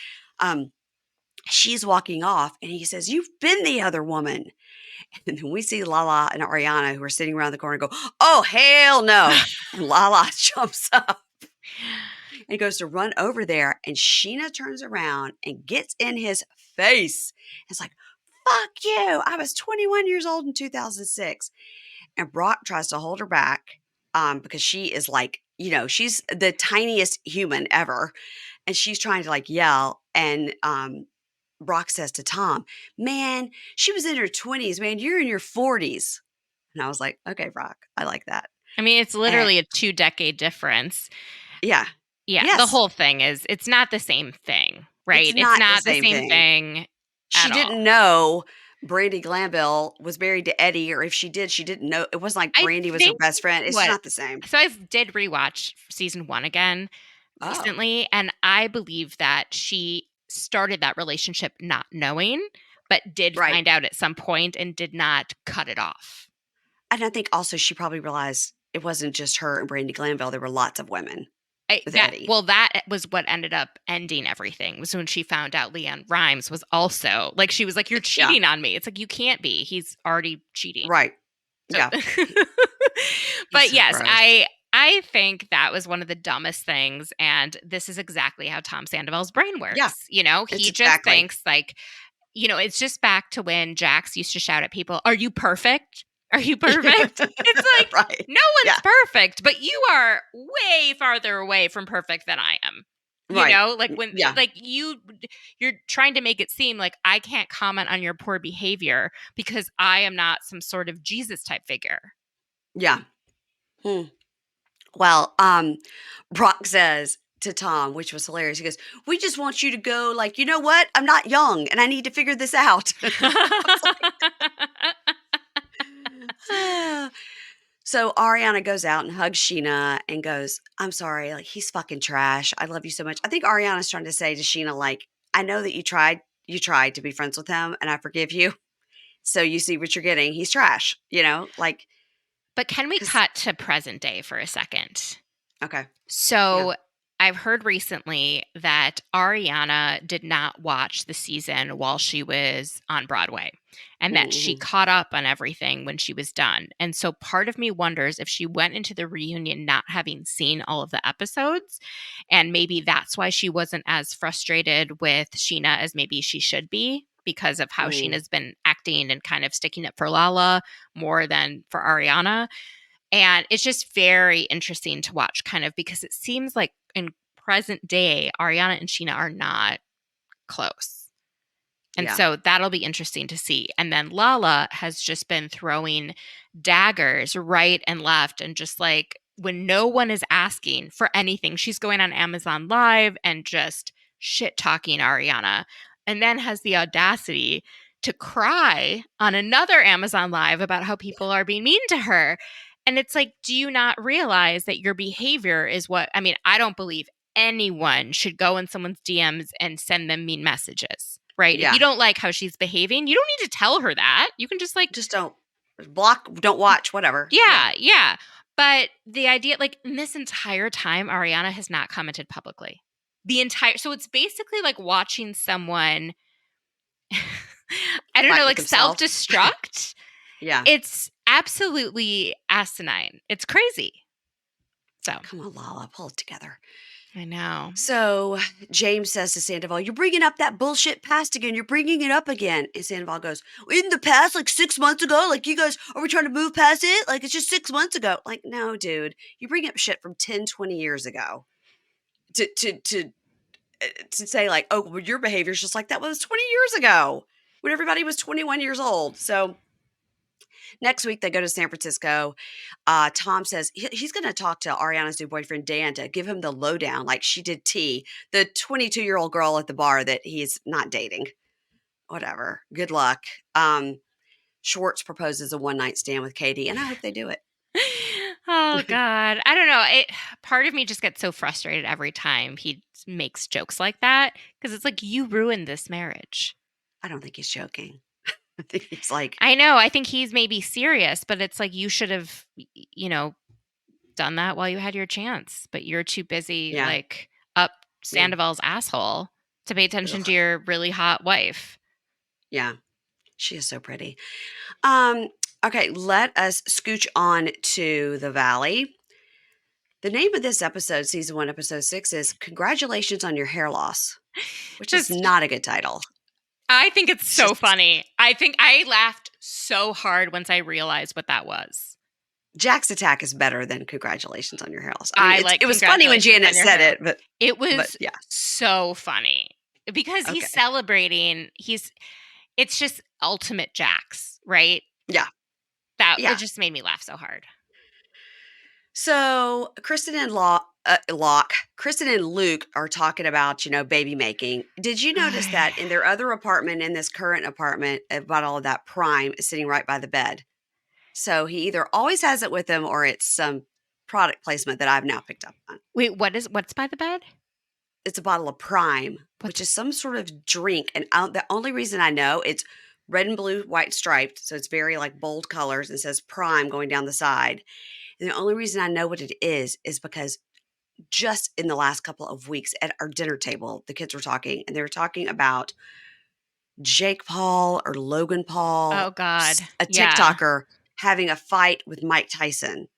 she's walking off and he says, you've been the other woman. And then we see Lala and Ariana who are sitting around the corner go, oh, hell no. And Lala jumps up and goes to run over there. And Sheena turns around and gets in his face. It's like, fuck you. I was 21 years old in 2006. And Brock tries to hold her back because she is like, she's the tiniest human ever. And she's trying to like yell. And Brock says to Tom, man, she was in her 20s, man. You're in your 40s. And I was like, okay, Brock, I like that. I mean, it's And literally a 2-decade difference. yeah. Yeah, the Yes. whole thing is it's not the same thing, right? It's It's not the not the same same thing. thing She at all. didn't know Brandy Glanville was married to Eddie, or if she did, she didn't know. It wasn't like I Brandy was her think best friend. It's what not the same. so I did rewatch season 1 again Oh, recently, and I believe that she started that relationship not knowing, but did right. find out at some point and did not cut it off. And I think also she probably realized it wasn't just her and Brandy Glanville. There were lots of women with Eddie. That was what ended up ending everything, was when she found out Leanne Rimes was also like, she was like, you're Yeah. cheating on me. It's like, you can't be. He's already cheating. Right. So- Yeah. But so yes, gross. I think that was one of the dumbest things. And this is exactly how Tom Sandoval's brain works. Yeah, He it's just exactly. thinks like, it's just back to when Jax used to shout at people, are you perfect? Are you perfect? It's like, right. no one's perfect, but you are way farther away from perfect than I am. Right. Like when, Yeah. like you're trying to make it seem like I can't comment on your poor behavior because I am not some sort of Jesus type figure. Yeah. Well, Brock says to Tom, which was hilarious. He goes, we just want you to go like, you know what? I'm not young and I need to figure this out. So Ariana goes out and hugs Sheena and goes, I'm sorry, like he's fucking trash. I love you so much. I think Ariana's trying to say to Sheena, like, I know that you tried to be friends with him and I forgive you. So you see what you're getting. He's trash, like. But can we cut to present day for a second? Okay. So yeah. I've heard recently that Ariana did not watch the season while she was on Broadway and that she caught up on everything when she was done. And so part of me wonders if she went into the reunion not having seen all of the episodes, and maybe that's why she wasn't as frustrated with Scheana as maybe she should be, because of how Sheena's been acting and kind of sticking up for Lala more than for Ariana. And it's just very interesting to watch, kind of, because it seems like in present day, Ariana and Scheana are not close. And so that'll be interesting to see. And then Lala has just been throwing daggers right and left. And just like when no one is asking for anything, she's going on Amazon Live and just shit talking Ariana. and then has the audacity to cry on another Amazon Live about how people are being mean to her. And it's like, do you not realize that your behavior is what, I mean, I don't believe anyone should go in someone's DMs and send them mean messages, right? If you Yeah. don't like how she's behaving, you don't need to tell her that. You can just like, Just don't block, don't watch, whatever. yeah. But the idea, like, in this entire time, Ariana has not commented publicly. So it's basically like watching someone, I don't Fight know, with like themselves. self-destruct. Yeah. It's absolutely asinine. It's crazy. So Come on, Lala, pull it together. I know. So James says to Sandoval, "You're bringing up that bullshit past again. You're bringing it up again." And Sandoval goes, "In the past, like 6 months ago? Like you guys, are we trying to move past it? Like it's just 6 months ago." Like, no, dude. You bring up shit from 10, 20 years ago to say like, "Oh, well, your behavior's just like that was 20 years ago when everybody was 21 years old." So next week, they go to San Francisco. Tom says he's going to talk to Ariana's new boyfriend, Dan, to give him the lowdown, like she did T, the 22-year-old girl at the bar that he's not dating. Whatever. Good luck. Schwartz proposes a one-night stand with Katie, and I hope they do it. Oh God. I don't know. Part of me just gets so frustrated every time he makes jokes like that, because it's like, you ruined this marriage. I don't think he's joking. I think he's like, I know. I think he's maybe serious, but it's like, you should have, done that while you had your chance, but you're too busy yeah, like up yeah, Sandoval's asshole to pay attention ugh, to your really hot wife. yeah. She is so pretty. Okay, let us scooch on to the Valley. The name of this episode, season 1, episode 6, is "Congratulations on Your Hair Loss," which is Just, not a good title. I think it's It's so just funny. I think I laughed so hard once I realized what that was. Jax Attack is better than "Congratulations on Your Hair Loss." I mean, I like it was funny when congratulations on Janet your said hair. it, but It was yeah, so funny because he's okay, celebrating. It's just ultimate Jax, right? yeah, That it yeah. just made me laugh so hard. So Kristen and Luke are talking about baby making. Did you notice that in their other apartment, in this current apartment, about all of that Prime is sitting right by the bed? So he either always has it with him or it's some product placement that I've now picked up on. Wait, what's by the bed? It's a bottle of Prime, which What's is some sort of drink. And the only reason I know it's red and blue, white striped. So it's very like bold colors and says Prime going down the side. And the only reason I know what it is because just in the last couple of weeks at our dinner table, the kids were talking and they were talking about Jake Paul or Logan Paul, Oh God. a Yeah. TikToker having a fight with Mike Tyson.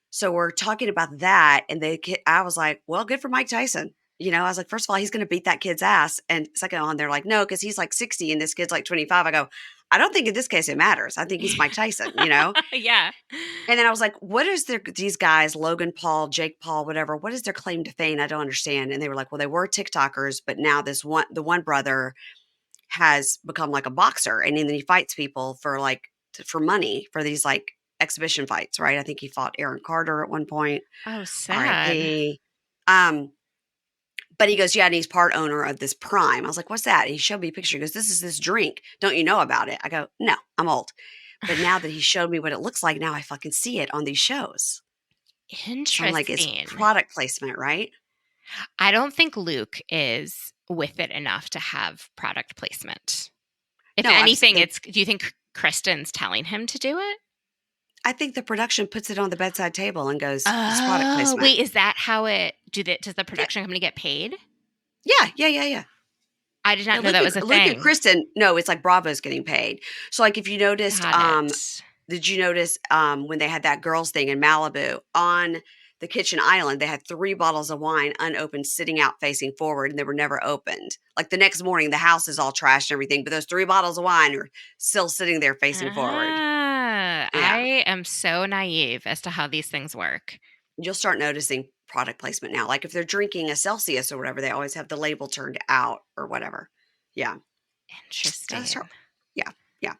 So we're talking about that, and I was like, "Well, good for Mike Tyson." I was like, first of all, he's going to beat that kid's ass, and second on, they're like, "No, because he's like 60 and this kid's like 25." I go, "I don't think in this case it matters. I think he's Mike Tyson." Yeah. And then I was like, "What is these guys, Logan Paul, Jake Paul, whatever? What is their claim to fame? I don't understand." And they were like, "Well, they were TikTokers, but now the one brother has become like a boxer, and then he fights people for money for these like exhibition fights, right? I think he fought Aaron Carter at one point. Oh, sad. R.I.P. But he goes, yeah, and he's part owner of this Prime. I was like, what's that? And he showed me a picture. He goes, this is this drink. Don't you know about it? I go, no, I'm old. But now that he showed me what it looks like, now I fucking see it on these shows. So I'm like, it's Interesting. product placement, right? I don't think Luke is with it enough to have product placement. If No, anything, do you think Kristen's telling him to do it? I think the production puts it on the bedside table and goes, this product Oh, placement. wait, is that how does the Yeah, production company get paid? yeah. I did not know Luke that was a Luke and thing. Kristen, no, it's like Bravo's getting paid. So, like, if you noticed, Got it. did you notice when they had that girls thing in Malibu on the kitchen island, they had 3 bottles of wine unopened sitting out facing forward and they were never opened. Like the next morning, the house is all trashed and everything, but those 3 bottles of wine are still sitting there facing forward. Yeah. I am so naive as to how these things work. You'll start noticing product placement now. Like if they're drinking a Celsius or whatever, they always have the label turned out or whatever. Yeah. Gotta Interesting. start. Yeah. Yeah.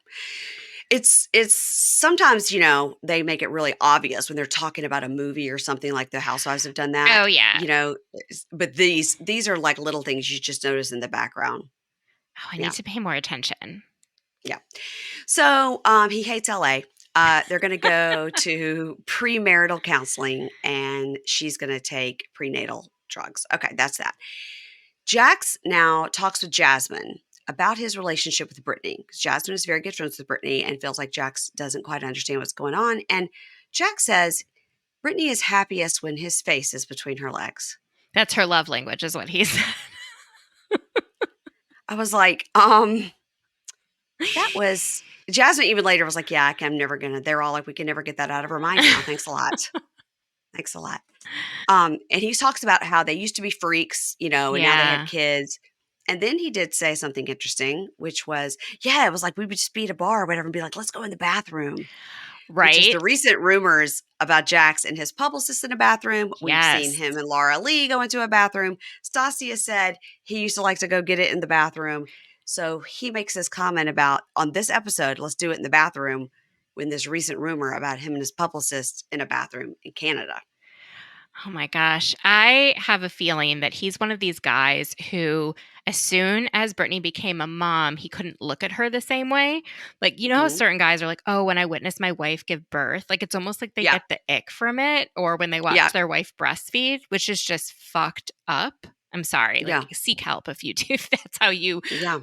It's sometimes, they make it really obvious when they're talking about a movie or something, like the Housewives have done that, Oh, yeah. but these are like little things you just notice in the background. Oh, I need Yeah. to pay more attention. Yeah. So he hates LA. They're going to go to premarital counseling, and she's going to take prenatal drugs. Okay, that's that. Jax now talks with Jasmine about his relationship with Brittany, because Jasmine is very good friends with Brittany and feels like Jax doesn't quite understand what's going on. And Jax says Brittany is happiest when his face is between her legs. That's her love language, is what he said. I was like, that was Jasmine. Even later was like, yeah, I'm never gonna. They're all like, we can never get that out of her mind now. Thanks a lot. Thanks a lot. And he talks about how they used to be freaks, and now they had kids. And then he did say something interesting, which was, it was like we would just be at a bar or whatever and be like, let's go in the bathroom. Which is Right? the recent rumors about Jax and his publicist in a bathroom. We've seen Yes. him and Laura Lee go into a bathroom. Stasia said he used to like to go get it in the bathroom. So he makes this comment about, on this episode, let's do it in the bathroom, when this recent rumor about him and his publicist in a bathroom in Canada. Oh my gosh. I have a feeling that he's one of these guys who, as soon as Brittany became a mom, he couldn't look at her the same way. Like, you know how certain guys are like, oh, when I witnessed my wife give birth, like it's almost like they get the ick from it, or when they watch their wife breastfeed, which is just fucked up. I'm sorry. Like, seek help if you do, if that's how you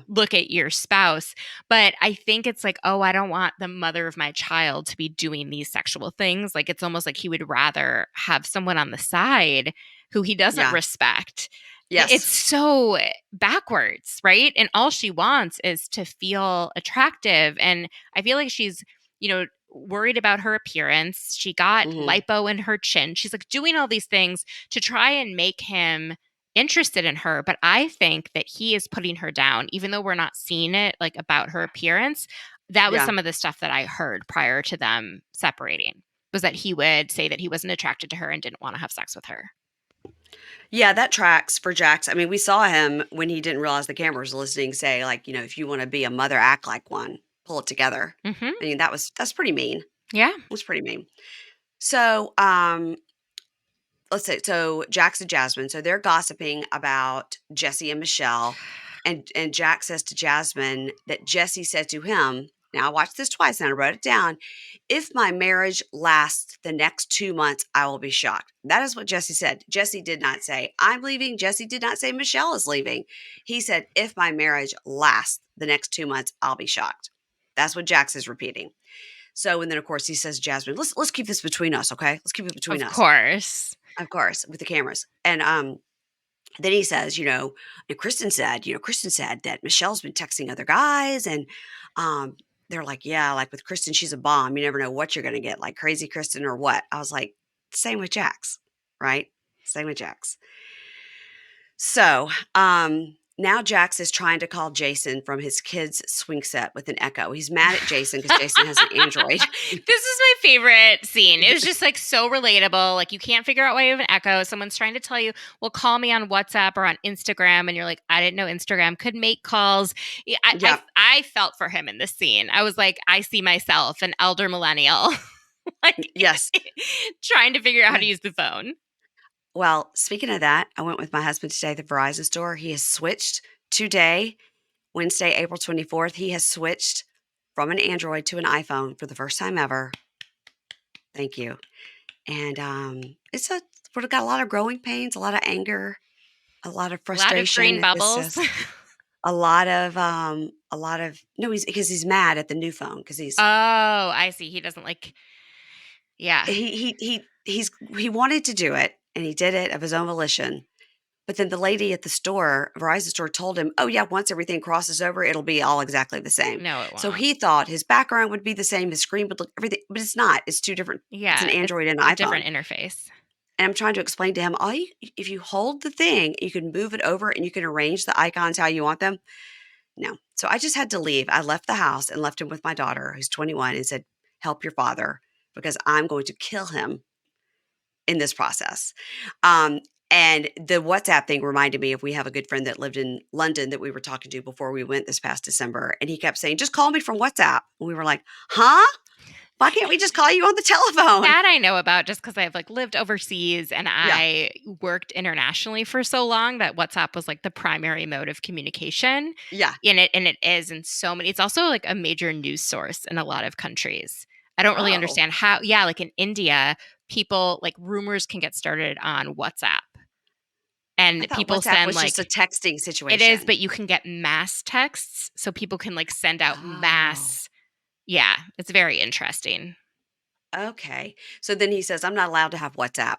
look at your spouse. But I think it's like, oh, I don't want the mother of my child to be doing these sexual things. Like, it's almost like he would rather have someone on the side who he doesn't respect. Yes. It's so backwards, right? And all she wants is to feel attractive. And I feel like she's, worried about her appearance. She got lipo in her chin. She's like doing all these things to try and make him interested in her. But I think that he is putting her down, even though we're not seeing it like about her appearance. That was some of the stuff that I heard prior to them separating, was that he would say that he wasn't attracted to her and didn't want to have sex with her. Yeah, that tracks for Jax. I mean, we saw him when he didn't realize the camera was listening say, like, if you want to be a mother, act like one, pull it together. Mm-hmm. I mean, that's pretty mean. Yeah. It was pretty mean. So, let's say, so Jax and Jasmine, so they're gossiping about Jesse and Michelle. And Jax says to Jasmine that Jesse said to him, now I watched this twice and I wrote it down, if my marriage lasts the next 2 months, I will be shocked. That is what Jesse said. Jesse did not say, I'm leaving. Jesse did not say Michelle is leaving. He said, if my marriage lasts the next 2 months, I'll be shocked. That's what Jax is repeating. So, and then of course he says, Jasmine, let's keep this between us, okay? Let's keep it between us. Of course, with the cameras. And then he says, and Kristen said that Michelle's been texting other guys, and they're like, yeah, like with Kristen, she's a bomb. You never know what you're going to get, like crazy Kristen or what. I was like, same with Jax, right? Same with Jax. So, now Jax is trying to call Jason from his kid's swing set with an Echo. He's mad at Jason because Jason has an Android. This is my favorite scene. It was just like so relatable. Like, you can't figure out why you have an Echo. Someone's trying to tell you, well, call me on WhatsApp or on Instagram. And you're like, I didn't know Instagram could make calls. I felt for him in this scene. I was like, I see myself, an elder millennial. Yes. Trying to figure out how to use the phone. Well, speaking of that, I went with my husband today to the Verizon store. He has switched today, Wednesday, April 24th. He has switched from an Android to an iPhone for the first time ever. Thank you. And we've got a lot of growing pains, a lot of anger, a lot of frustration. A lot of green bubbles. Because he's mad at the new phone because he's. Oh, I see. He doesn't like. Yeah. He wanted to do it. And he did it of his own volition. But then the lady at the store, Verizon store, told him, oh, yeah, once everything crosses over, it'll be all exactly the same. No, it won't. So he thought his background would be the same, his screen would look everything, but it's not. It's two different. Yeah. It's an Android and an iPhone. Different interface. And I'm trying to explain to him, if you hold the thing, you can move it over and you can arrange the icons how you want them. No. So I just had to leave. I left the house and left him with my daughter, who's 21, and said, help your father because I'm going to kill him in this process. And the WhatsApp thing reminded me of, we have a good friend that lived in London that we were talking to before we went this past December. And he kept saying, just call me from WhatsApp. And we were like, huh? Why can't we just call you on the telephone? That I know about just because I've like lived overseas and I worked internationally for so long that WhatsApp was like the primary mode of communication. Yeah. And it is in so many. It's also like a major news source in a lot of countries. I don't really understand how. Yeah, like in India, people like rumors can get started on WhatsApp. And people WhatsApp send was like just a texting situation. It is, but you can get mass texts, so people can like send out mass. Yeah, it's very interesting. Okay. So then he says, I'm not allowed to have WhatsApp,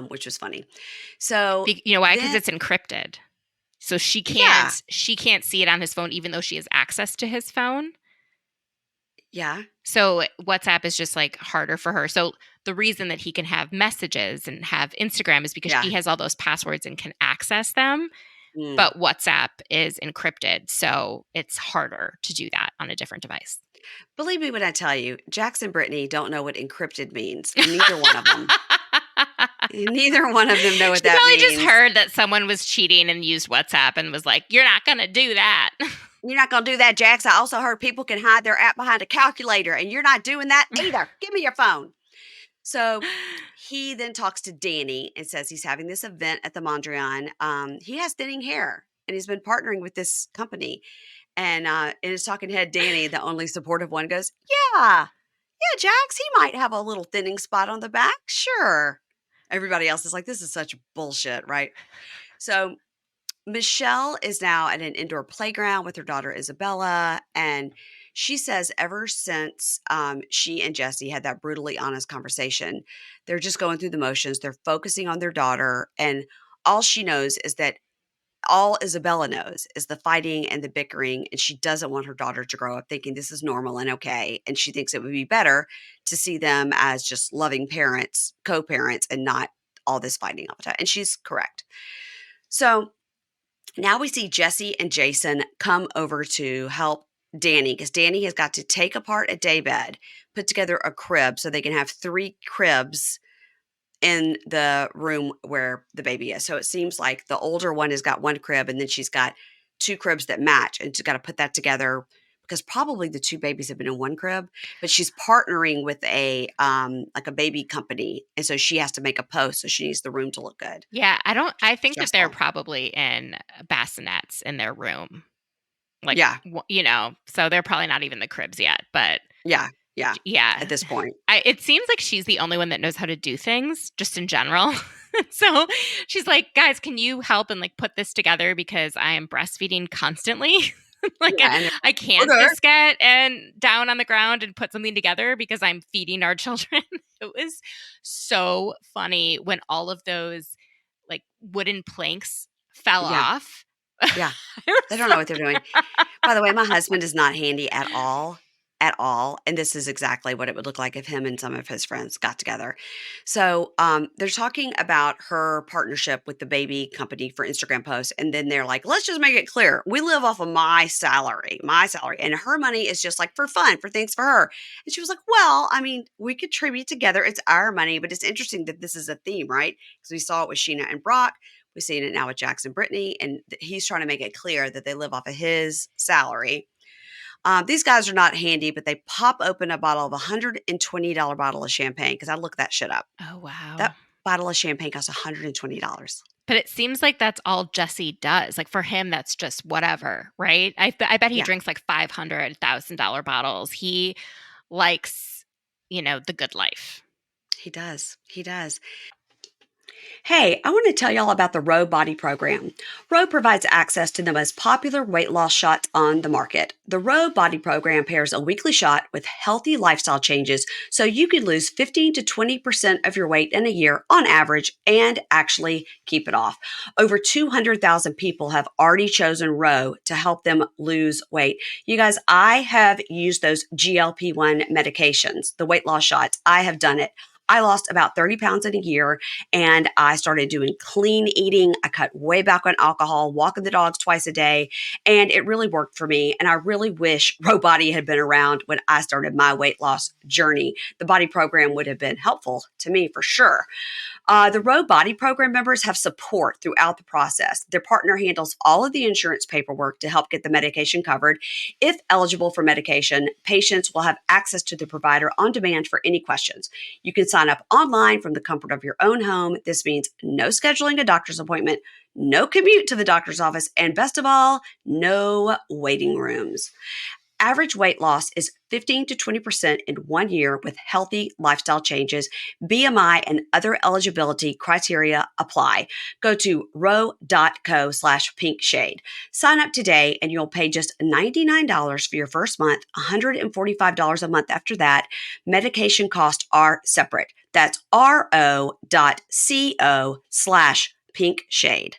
which was funny. So You know why? Because it's encrypted. So she can't see it on his phone, even though she has access to his phone. Yeah. So WhatsApp is just like harder for her. So the reason that he can have messages and have Instagram is because she has all those passwords and can access them. But WhatsApp is encrypted. So it's harder to do that on a different device. Believe me when I tell you, Jax and Brittany don't know what encrypted means. Neither one of them. Neither one of them know what that means. She probably just heard that someone was cheating and used WhatsApp and was like, you're not going to do that. You're not going to do that, Jax. I also heard people can hide their app behind a calculator, and you're not doing that either. Give me your phone. So he then talks to Danny and says he's having this event at the Mondrian. He has thinning hair, and he's been partnering with this company. And in his talking head, Danny, the only supportive one, goes, yeah, Jax, he might have a little thinning spot on the back. Sure. Everybody else is like, this is such bullshit, right? So Michelle is now at an indoor playground with her daughter Isabella, and she says ever since she and Jesse had that brutally honest conversation, they're just going through the motions. They're focusing on their daughter, and all she knows is that all Isabella knows is the fighting and the bickering, and she doesn't want her daughter to grow up thinking this is normal and okay, and she thinks it would be better to see them as just loving parents, co-parents, and not all this fighting all the time, and she's correct. So now we see Jesse and Jason come over to help Danny because Danny has got to take apart a daybed, put together a crib so they can have 3 cribs in the room where the baby is. So it seems like the older one has got 1 crib and then she's got 2 cribs that match, and she's got to put that together because probably the 2 babies have been in 1 crib, but she's partnering with a like a baby company, and so she has to make a post, so she needs the room to look good. Yeah, I think that they're probably in bassinets in their room. Like, you know, so they're probably not even the cribs yet, but yeah. At this point, it seems like she's the only one that knows how to do things just in general. So she's like, guys, can you help and like put this together because I am breastfeeding constantly. Like I can't just get and down on the ground and put something together because I'm feeding our children. It was so funny when all of those like wooden planks fell off. Yeah. They don't know what they're doing. By the way, my husband is not handy at all. And this is exactly what it would look like if him and some of his friends got together. So they're talking about her partnership with the baby company for Instagram posts. And then they're like, let's just make it clear. We live off of my salary. And her money is just like for fun, for things for her. And she was like, well, I mean, we contribute together. It's our money. But it's interesting that this is a theme, right? Because we saw it with Scheana and Brock. We've seen it now with Jax and Brittany. And he's trying to make it clear that they live off of his salary. These guys are not handy, but they pop open a bottle of $120 bottle of champagne because I looked that shit up. Oh, wow. That bottle of champagne costs $120. But it seems like that's all Jesse does. Like for him, that's just whatever, right? I bet he drinks like $500,000 bottles. He likes, the good life. He does. Hey, I want to tell y'all about the Row Body Program. Row provides access to the most popular weight loss shots on the market. The Row Body Program pairs a weekly shot with healthy lifestyle changes so you can lose 15 to 20% of your weight in a year on average and actually keep it off. Over 200,000 people have already chosen Row to help them lose weight. You guys, I have used those GLP-1 medications, the weight loss shots. I have done it. I lost about 30 pounds in a year, and I started doing clean eating. I cut way back on alcohol, walking the dogs twice a day, and it really worked for me. And I really wish Row Body had been around when I started my weight loss journey. The body program would have been helpful to me for sure. The Row Body Program members have support throughout the process. Their partner handles all of the insurance paperwork to help get the medication covered. If eligible for medication, patients will have access to the provider on demand for any questions. You can sign up online from the comfort of your own home. This means no scheduling a doctor's appointment, no commute to the doctor's office, and best of all, no waiting rooms. Average weight loss is 15 to 20% in 1 year with healthy lifestyle changes. BMI and other eligibility criteria apply. Go to row.co/pinkshade. Sign up today and you'll pay just $99 for your first month, $145 a month after that. Medication costs are separate. That's ro.co/pinkshade.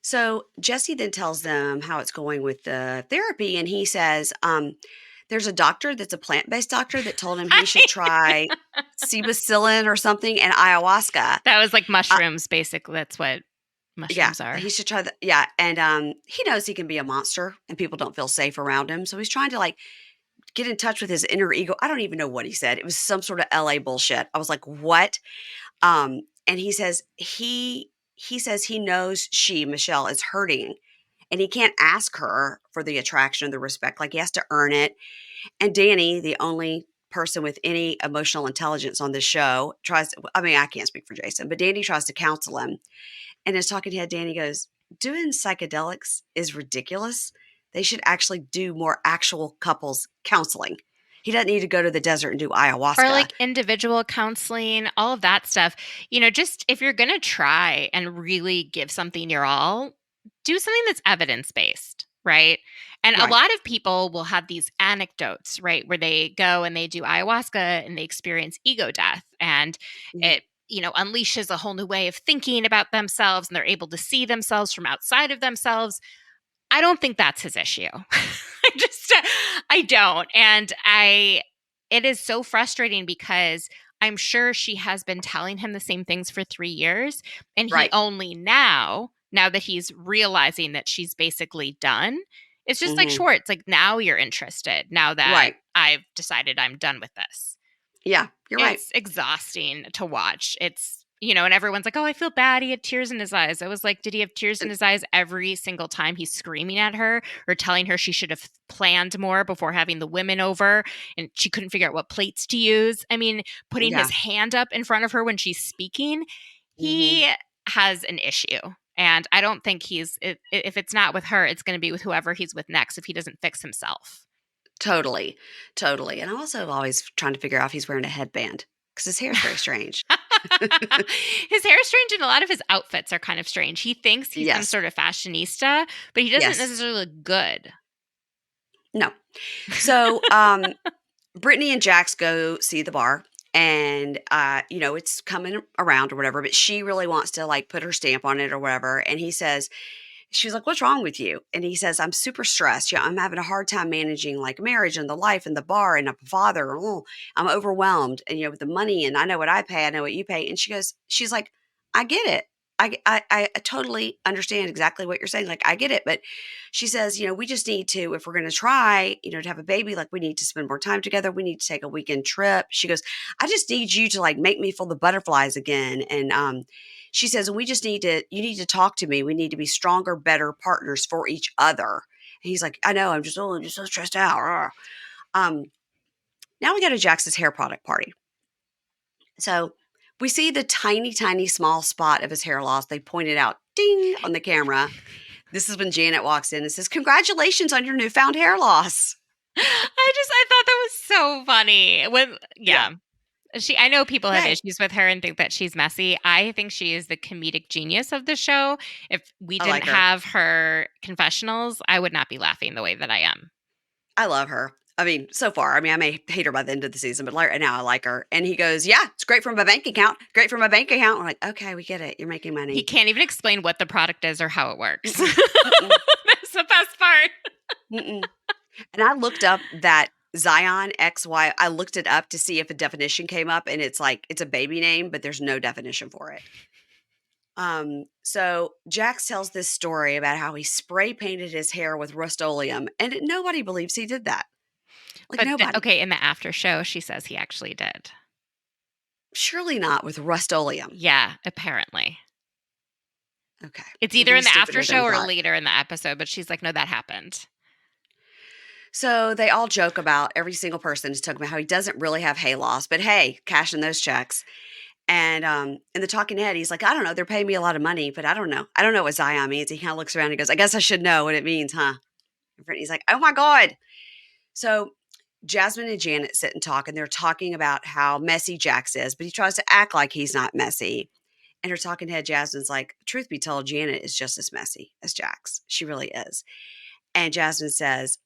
So Jesse then tells them how it's going with the therapy, and he says, there's a doctor that's a plant-based doctor that told him he should try psilocybin or something and ayahuasca. That was like mushrooms, basically. That's what mushrooms are. He should try that. Yeah, and he knows he can be a monster, and people don't feel safe around him, so he's trying to like get in touch with his inner ego. I don't even know what he said. It was some sort of LA bullshit. I was like, what? And he says he says he knows Michelle, is hurting, and he can't ask her for the attraction or the respect. Like, he has to earn it. And Danny, the only person with any emotional intelligence on this show, I can't speak for Jason, but Danny tries to counsel him. And his talking head, Danny goes, doing psychedelics is ridiculous. They should actually do more actual couples counseling. He doesn't need to go to the desert and do ayahuasca. Or like individual counseling, all of that stuff. Just if you're going to try and really give something your all, do something that's evidence-based, right? And a lot of people will have these anecdotes, right, where they go and they do ayahuasca and they experience ego death. And it, unleashes a whole new way of thinking about themselves, and they're able to see themselves from outside of themselves. I don't think that's his issue. I don't. And it is so frustrating because I'm sure she has been telling him the same things for 3 years. And he only now that he's realizing that she's basically done, it's just like Schwartz, like, now you're interested, now that I've decided I'm done with this. Yeah, you're right. It's exhausting to watch. It's, and everyone's like, oh, I feel bad. He had tears in his eyes. I was like, did he have tears in his eyes every single time he's screaming at her or telling her she should have planned more before having the women over and she couldn't figure out what plates to use? I mean, putting his hand up in front of her when she's speaking, he has an issue. And I don't think if it's not with her, it's going to be with whoever he's with next if he doesn't fix himself. Totally. And I'm also always trying to figure out if he's wearing a headband because his hair is very strange. His hair is strange, and a lot of his outfits are kind of strange. He thinks he's some sort of fashionista, but he doesn't necessarily look good. No. So Brittany and Jax go see the bar, and it's coming around or whatever, but she really wants to like put her stamp on it or whatever. And she's like, what's wrong with you? And he says, I'm super stressed. I'm having a hard time managing like marriage and the life and the bar, and I'm a father. I'm overwhelmed. And, with the money, and I know what I pay. I know what you pay. And she's like, I get it. I totally understand exactly what you're saying. Like, I get it. But she says, we just need to, if we're going to try, to have a baby, like, we need to spend more time together. We need to take a weekend trip. She goes, I just need you to like make me feel the butterflies again. And, she says, you need to talk to me. We need to be stronger, better partners for each other. And he's like, I know, I'm just so stressed out. Now we go to Jax's hair product party. So we see the tiny, tiny, small spot of his hair loss. They point it out, ding, on the camera. This is when Janet walks in and says, congratulations on your newfound hair loss. I thought that was so funny. I know people have issues with her and think that she's messy. I think she is the comedic genius of the show. If we didn't have her confessionals, I would not be laughing the way that I am. I love her. I mean, so far. I mean, I may hate her by the end of the season, but right now I like her. And he goes, yeah, it's great for my bank account. Great for my bank account. We're like, okay, we get it. You're making money. He can't even explain what the product is or how it works. That's the best part. And I looked up that Zion, XY. I looked it up to see if a definition came up, and it's like, it's a baby name, but there's no definition for it. So Jax tells this story about how he spray painted his hair with Rust-Oleum, and nobody believes he did that. Like, But nobody. okay, in the after show, she says he actually did. Surely not with Rust-Oleum. Yeah, apparently. Okay. It's Well, either in he's the stupider after than we show or thought. later in the episode, but she's like, no, that happened. So they all joke about, every single person is talking about how he doesn't really have hay loss, but hey, cashing those checks. And in the talking head, he's like, I don't know, they're paying me a lot of money, but I don't know. I don't know what Zion means. He kind of looks around and goes, I guess I should know what it means, huh? And Brittany's like, oh my God. So Jasmine and Janet sit and talk, and they're talking about how messy Jax is, but he tries to act like he's not messy. And her talking head, Jasmine's like, truth be told, Janet is just as messy as Jax. She really is. And Jasmine says,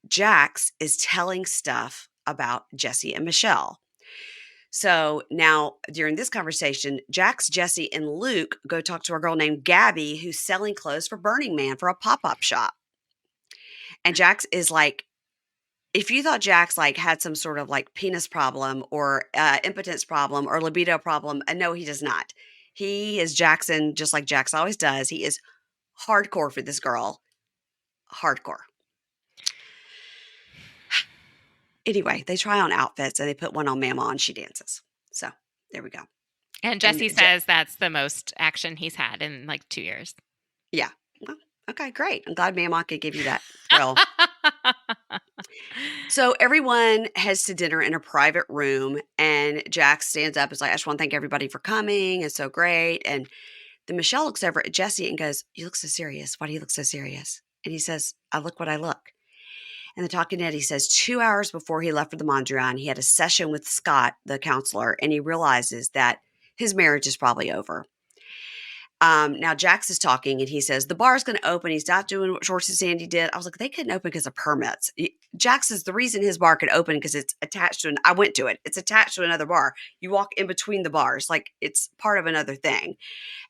Jax is telling stuff about Jesse and Michelle. So now during this conversation, Jax, Jesse, and Luke go talk to a girl named Gabby who's selling clothes for Burning Man for a pop-up shop. And Jax is like, if you thought Jax like had some sort of like penis problem or impotence problem or libido problem, no, he does not. He is Jackson, just like Jax always does. He is hardcore for this girl. Hardcore. Anyway, they try on outfits and they put one on Mama and she dances. So there we go. And Jesse says that's the most action he's had in like 2 years. Yeah. Well, okay, great. I'm glad Mama could give you that thrill. So everyone heads to dinner in a private room, and Jax stands up and is like, I just want to thank everybody for coming. It's so great. And then Michelle looks over at Jesse and goes, you look so serious. Why do you look so serious? And he says, I look what I look. And the talking head, he says 2 hours before he left for the Mondrian, he had a session with Scott, the counselor, and he realizes that his marriage is probably over. Now Jax is talking and he says, the bar's going to open. He's not doing what Schwartz and Sandy did. I was like, they couldn't open because of permits. Jax is the reason his bar could open because it's attached to I went to it. It's attached to another bar. You walk in between the bars. Like it's part of another thing.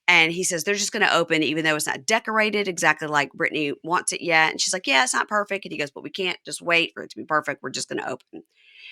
And he says, they're just going to open even though it's not decorated exactly like Brittany wants it yet. And she's like, yeah, it's not perfect. And he goes, but we can't just wait for it to be perfect. We're just going to open.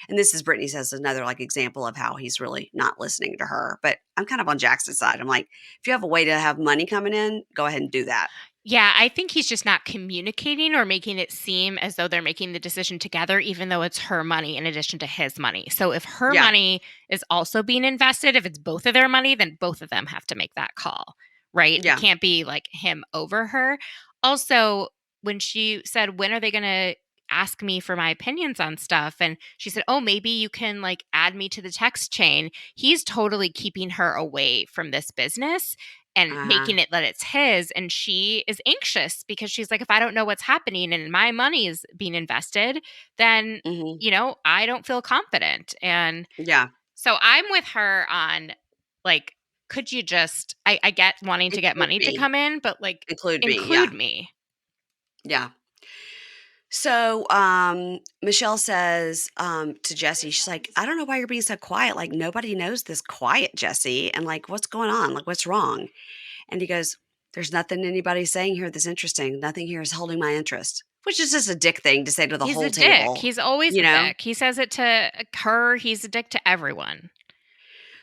And this is Brittany says another like example of how he's really not listening to her. But I'm kind of on Jackson's side. I'm like, if you have a way to have money coming in, go ahead and do that. Yeah, I think he's just not communicating or making it seem as though they're making the decision together, even though it's her money in addition to his money. So if her money is also being invested, if it's both of their money, then both of them have to make that call, right? Yeah. It can't be like him over her. Also, when she said, when are they going to ask me for my opinions on stuff? And she said, oh, maybe you can like add me to the text chain. He's totally keeping her away from this business and making it that it's his. And she is anxious because she's like, if I don't know what's happening and my money is being invested, then, you know, I don't feel confident. And so I'm with her on like, could you just, I get wanting to get money to come in, but like include me. Yeah. So Michelle says to Jesse, she's like, I don't know why you're being so quiet. Like nobody knows this quiet, Jesse. And like, what's going on? Like, what's wrong? And he goes, there's nothing anybody's saying here that's interesting. Nothing here is holding my interest, which is just a dick thing to say to the whole table. Dick. He's always a dick. He says it to her. He's a dick to everyone.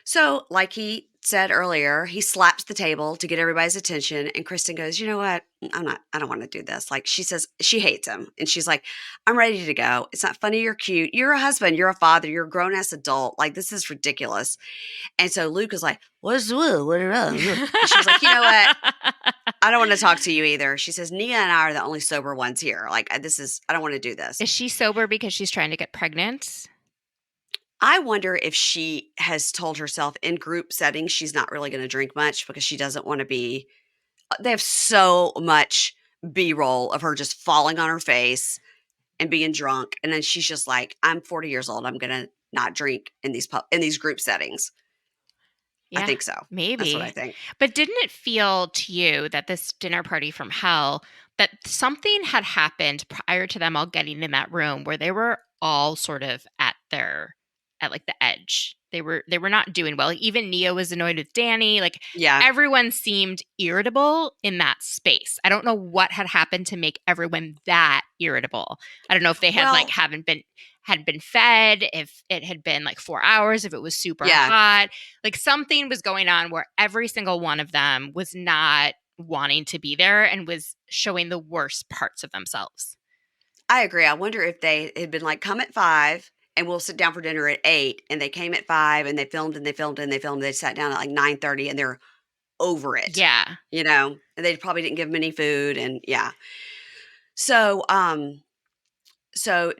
So like he said earlier, he slaps the table to get everybody's attention. And Kristen goes, you know what? I don't want to do this. Like she says, she hates him. And she's like, I'm ready to go. It's not funny. You're cute. You're a husband. You're a father. You're a grown ass adult. Like this is ridiculous. And so Luke is like, what's the what? And she's like, you know what? I don't want to talk to you either. She says, Nia and I are the only sober ones here. Like I don't want to do this. Is she sober because she's trying to get pregnant? I wonder if she has told herself in group settings she's not really going to drink much because she doesn't want to be – they have so much B-roll of her just falling on her face and being drunk. And then she's just like, I'm 40 years old. I'm going to not drink in these group settings. Yeah, I think so. Maybe. That's what I think. But didn't it feel to you that this dinner party from hell, that something had happened prior to them all getting in that room where they were all sort of at their like the edge. They were not doing well. Like, even Nia was annoyed with Danny. Like Yeah. everyone seemed irritable in that space. I don't know what had happened to make everyone that irritable. I don't know if they had like Well, had been fed, if it had been like 4 hours, if it was super yeah, hot. Like something was going on where every single one of them was not wanting to be there and was showing the worst parts of themselves. I agree. I wonder if they had been like, come at 5 and we'll sit down for dinner at 8. And they came at 5 and they filmed and they filmed and they filmed. They sat down at like 9:30 and they're over it, Yeah. and they probably didn't give them any food. And yeah. So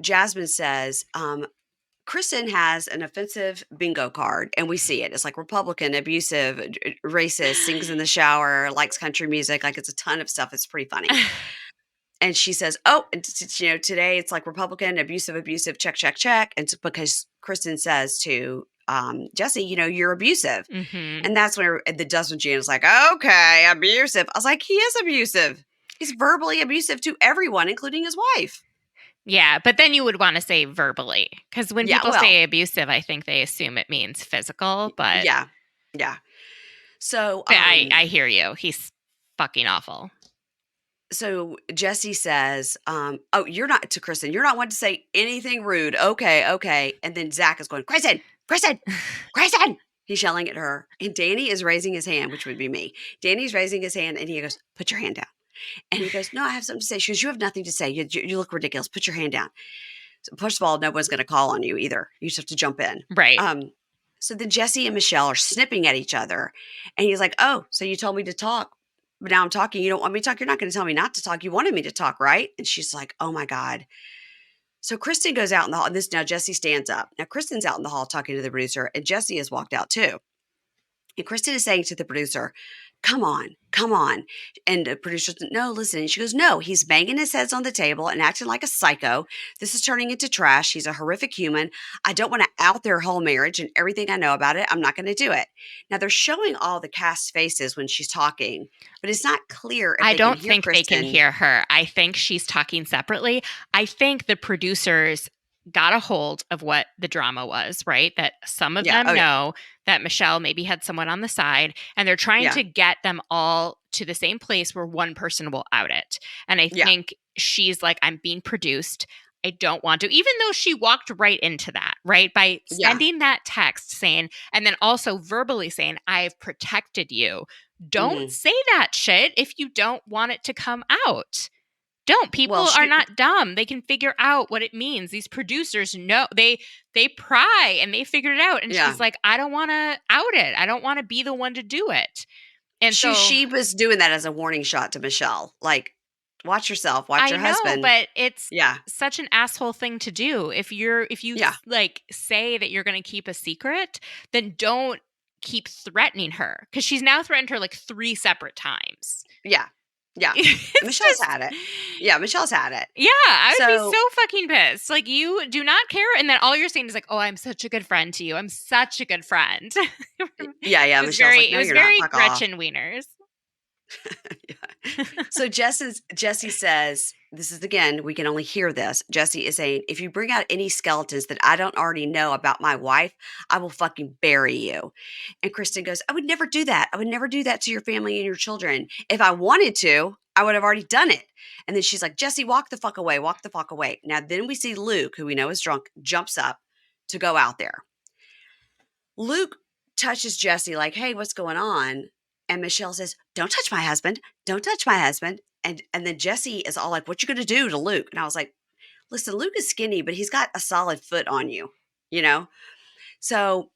Jasmine says, Kristen has an offensive bingo card, and we see it. It's like Republican, abusive, racist, sings in the shower, likes country music. Like it's a ton of stuff. It's pretty funny. And she says, "Oh, today it's like Republican, abusive, check, check, check." And it's because Kristen says to Jesse, "You're abusive," Mm-hmm. and that's when the Dustin Janice like, "Okay, abusive." I was like, "He is abusive. He's verbally abusive to everyone, including his wife." Yeah, but then you would want to say verbally, because when Yeah, people well, say abusive, I think they assume it means physical. But yeah, yeah. So, I hear you. He's fucking awful. So Jesse says, "Oh, you're not to Kristen. You're not one to say anything rude. Okay, okay." And then Zach is going, "Kristen, Kristen, Kristen." He's yelling at her, and Danny is raising his hand, which would be me. Danny's raising his hand, and he goes, "Put your hand down." And he goes, "No, I have something to say." She goes, "You have nothing to say. You look ridiculous. Put your hand down." So first of all, no one's going to call on you either. You just have to jump in. Right. So then Jesse and Michelle are snipping at each other, and he's like, "Oh, so you told me to talk, but now I'm talking. You don't want me to talk. You're not going to tell me not to talk. You wanted me to talk, right?" And she's like, "Oh my God." So Kristen goes out in the hall. And now Jesse stands up. Now Kristen's out in the hall talking to the producer, and Jesse has walked out too. And Kristen is saying to the producer, "Come on, come on." And the producer says, "No, listen." And she goes, "No, he's banging his heads on the table and acting like a psycho. This is turning into trash. He's a horrific human. I don't want to out their whole marriage and everything I know about it. I'm not going to do it." Now they're showing all the cast faces when she's talking, but it's not clear if I they can don't hear think they can Kristen. hear her. I think she's talking separately. I think the producers got a hold of what the drama was, right? That some of Yeah. them Oh, yeah. know that Michelle maybe had someone on the side, and they're trying Yeah. to get them all to the same place where one person will out it. And I Yeah. think she's like, I'm being produced. I don't want to, even though she walked right into that, right? By Yeah. sending that text saying, and then also verbally saying, I've protected you. Don't Hmm. say that shit if you don't want it to come out. Don't. People Well, are not dumb. They can figure out what it means. These producers know, they pry and they figured it out. And yeah. she's like, I don't want to out it. I don't want to be the one to do it. And so She was doing that as a warning shot to Michelle. Like, watch yourself, watch I your know, husband. but it's Yeah. such an asshole thing to do. If you Yeah. like say that you're going to keep a secret, then don't keep threatening her, because she's now threatened her like 3 separate times. Yeah. Yeah. It's Michelle's just had it. Yeah, Michelle's had it. Yeah, I would be So, so fucking pissed. Like, you do not care, and then all you're saying is like, "Oh, I'm such a good friend to you. I'm such a good friend." yeah, Michelle's like, It "No, was you're not. very Fuck off." Gretchen Wieners. Yeah. So Jesse says, this is again, we can only hear this. Jesse is saying, "If you bring out any skeletons that I don't already know about my wife, I will fucking bury you." And Kristen goes, "I would never do that. I would never do that to your family and your children. If I wanted to, I would have already done it." And then she's like, "Jesse, walk the fuck away. Walk the fuck away." Now, then we see Luke, who we know is drunk, jumps up to go out there. Luke touches Jesse like, "Hey, what's going on?" And Michelle says, "Don't touch my husband. Don't touch my husband." And then Jesse is all like, "What you going to do to Luke?" And I was like, "Listen, Luke is skinny, but he's got a solid foot on you, you know?" So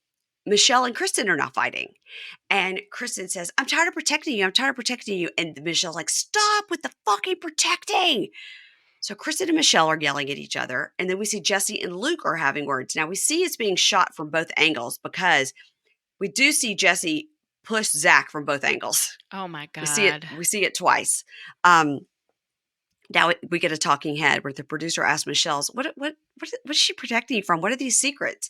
Michelle and Kristen are now fighting. And Kristen says, "I'm tired of protecting you. I'm tired of protecting you." And Michelle's like, "Stop with the fucking protecting." So Kristen and Michelle are yelling at each other. And then we see Jesse and Luke are having words. Now we see it's being shot from both angles because we do see Jesse push Zach from both angles. Oh my We see it. god. We see it twice. Now we get a talking head where the producer asks Michelle's, what's she protecting you from? What are these secrets?"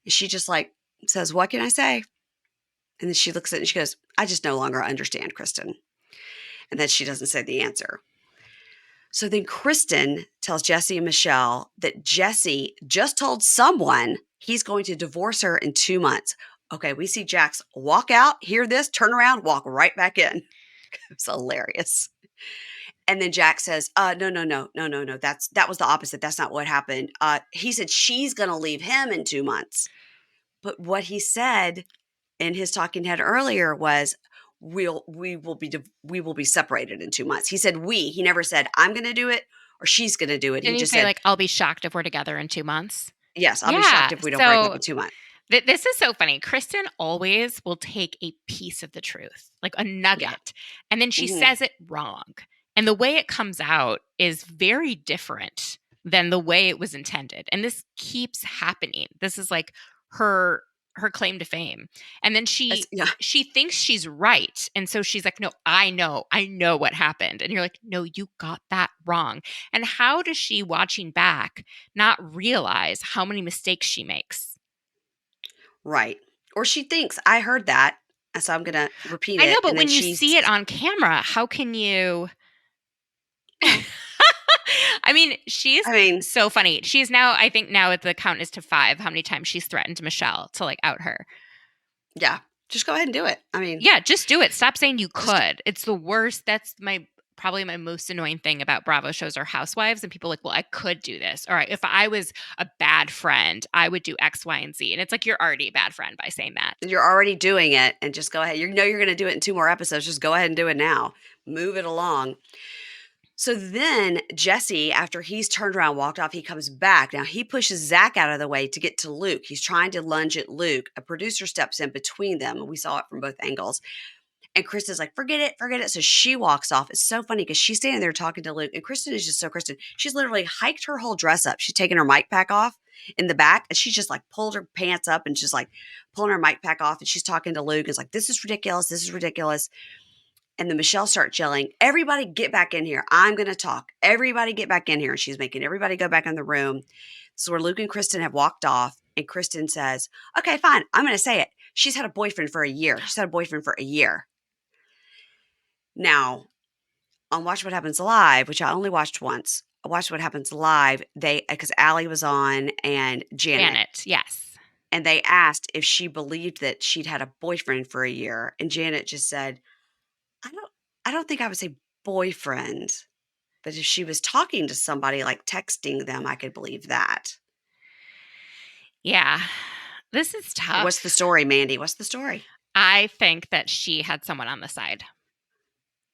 And she just like says, "What can I say?" And then she looks at it and she goes, "I just no longer understand, Kristen." And then she doesn't say the answer. So then Kristen tells Jesse and Michelle that Jesse just told someone He's going to divorce her in 2 months. Okay, we see Jax walk out, hear this, turn around, walk right back in. It's hilarious. And then Jax says, no, no, no, no, no, no. That was the opposite. That's not what happened. He said she's going to leave him in 2 months. But what he said in his talking head earlier was, we will be separated in 2 months. He said we. He never said I'm going to do it or she's going to do it. He Didn't you just say said, like, I'll be shocked if we're together in 2 months? yes, I'll be shocked Yeah. if we don't break up So in 2 months. this is so funny. Kristen always will take a piece of the truth, like a nugget, Yeah. and then she says it wrong. And the way it comes out is very different than the way it was intended. And this keeps happening. This is like her claim to fame. And then she thinks she's right. And so she's like, no, I know what happened. And you're like, no, you got that wrong. And how does she, watching back, not realize how many mistakes she makes? Right. Or she thinks, I heard that, and so I'm going to repeat it. I know, but and when you see it on camera, how can you? I mean, she's so funny. She's now, I think now the count is to 5, how many times she's threatened Michelle to like out her. Yeah. Just go ahead and do it. I mean. Yeah, just do it. Stop saying you could. It's the worst. That's probably my most annoying thing about Bravo shows or Housewives. And people are like, well, I could do this. All right, if I was a bad friend, I would do X, Y, and Z. And it's like, you're already a bad friend by saying that. You're already doing it, and just go ahead. You know you're going to do it in 2 more episodes. Just go ahead and do it now. Move it along. So then Jesse, after he's turned around, walked off, he comes back. Now he pushes Zach out of the way to get to Luke. He's trying to lunge at Luke. A producer steps in between them, and we saw it from both angles. And Kristen's like, forget it, forget it. So she walks off. It's so funny because she's standing there talking to Luke, and Kristen is just so Kristen. She's literally hiked her whole dress up. She's taken her mic pack off in the back, and she just like pulled her pants up and just like pulling her mic pack off. And she's talking to Luke. It's like, this is ridiculous. This is ridiculous. And then Michelle starts yelling, everybody get back in here. I'm going to talk. Everybody get back in here. And she's making everybody go back in the room. So where Luke and Kristen have walked off, and Kristen says, okay, fine. I'm going to say it. She's had a boyfriend for a year. She's had a boyfriend for a year. Now, on Watch What Happens Live, which I only watched once, I watched What Happens Live, because Allie was on and Janet. Yes. And they asked if she believed that she'd had a boyfriend for a year. And Janet just said, I don't think I would say boyfriend, but if she was talking to somebody, like texting them, I could believe that. Yeah. This is tough. What's the story, Mandy? What's the story? I think that she had someone on the side.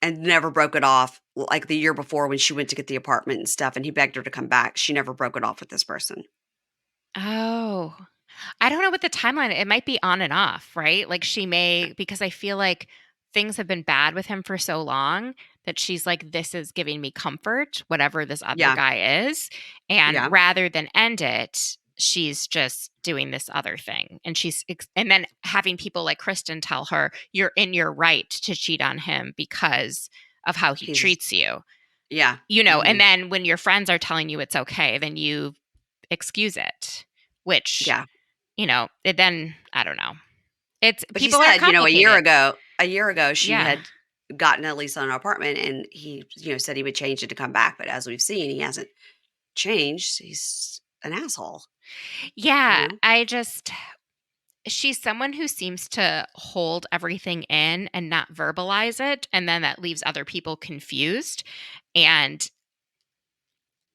And never broke it off, like the year before when she went to get the apartment and stuff, and he begged her to come back. She never broke it off with this person. Oh. I don't know what the timeline, it might be on and off, right? Like she may, because I feel like things have been bad with him for so long that she's like, this is giving me comfort, whatever this other guy is. And rather than end it, she's just doing this other thing. And and then having people like Kristen tell her, you're in your right to cheat on him because of how he treats you. Yeah. You know, and then when your friends are telling you it's okay, then you excuse it, which, you know, then I don't know. But people he said, a year ago, she had gotten at least an apartment, and he, said he would change it to come back. But as we've seen, he hasn't changed. He's an asshole. Yeah. She's someone who seems to hold everything in and not verbalize it. And then that leaves other people confused. And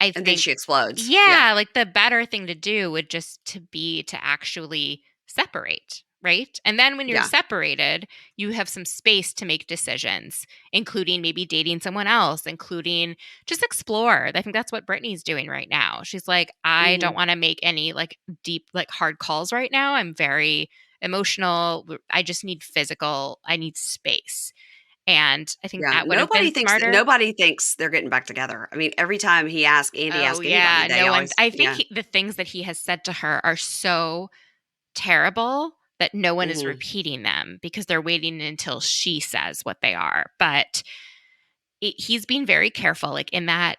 I think then she explodes. Yeah. Like the better thing to do would just to actually separate. Right. And then when you're separated, you have some space to make decisions, including maybe dating someone else, including just explore. I think that's what Brittany's doing right now. She's like, I don't want to make any like deep, like hard calls right now. I'm very emotional. I just need I need space. And I think that would have been smarter. Nobody thinks they're getting back together. I mean, every time Andy asks anybody, I think the things that he has said to her are so terrible that no one is repeating them because they're waiting until she says what they are. But he's being very careful, like in that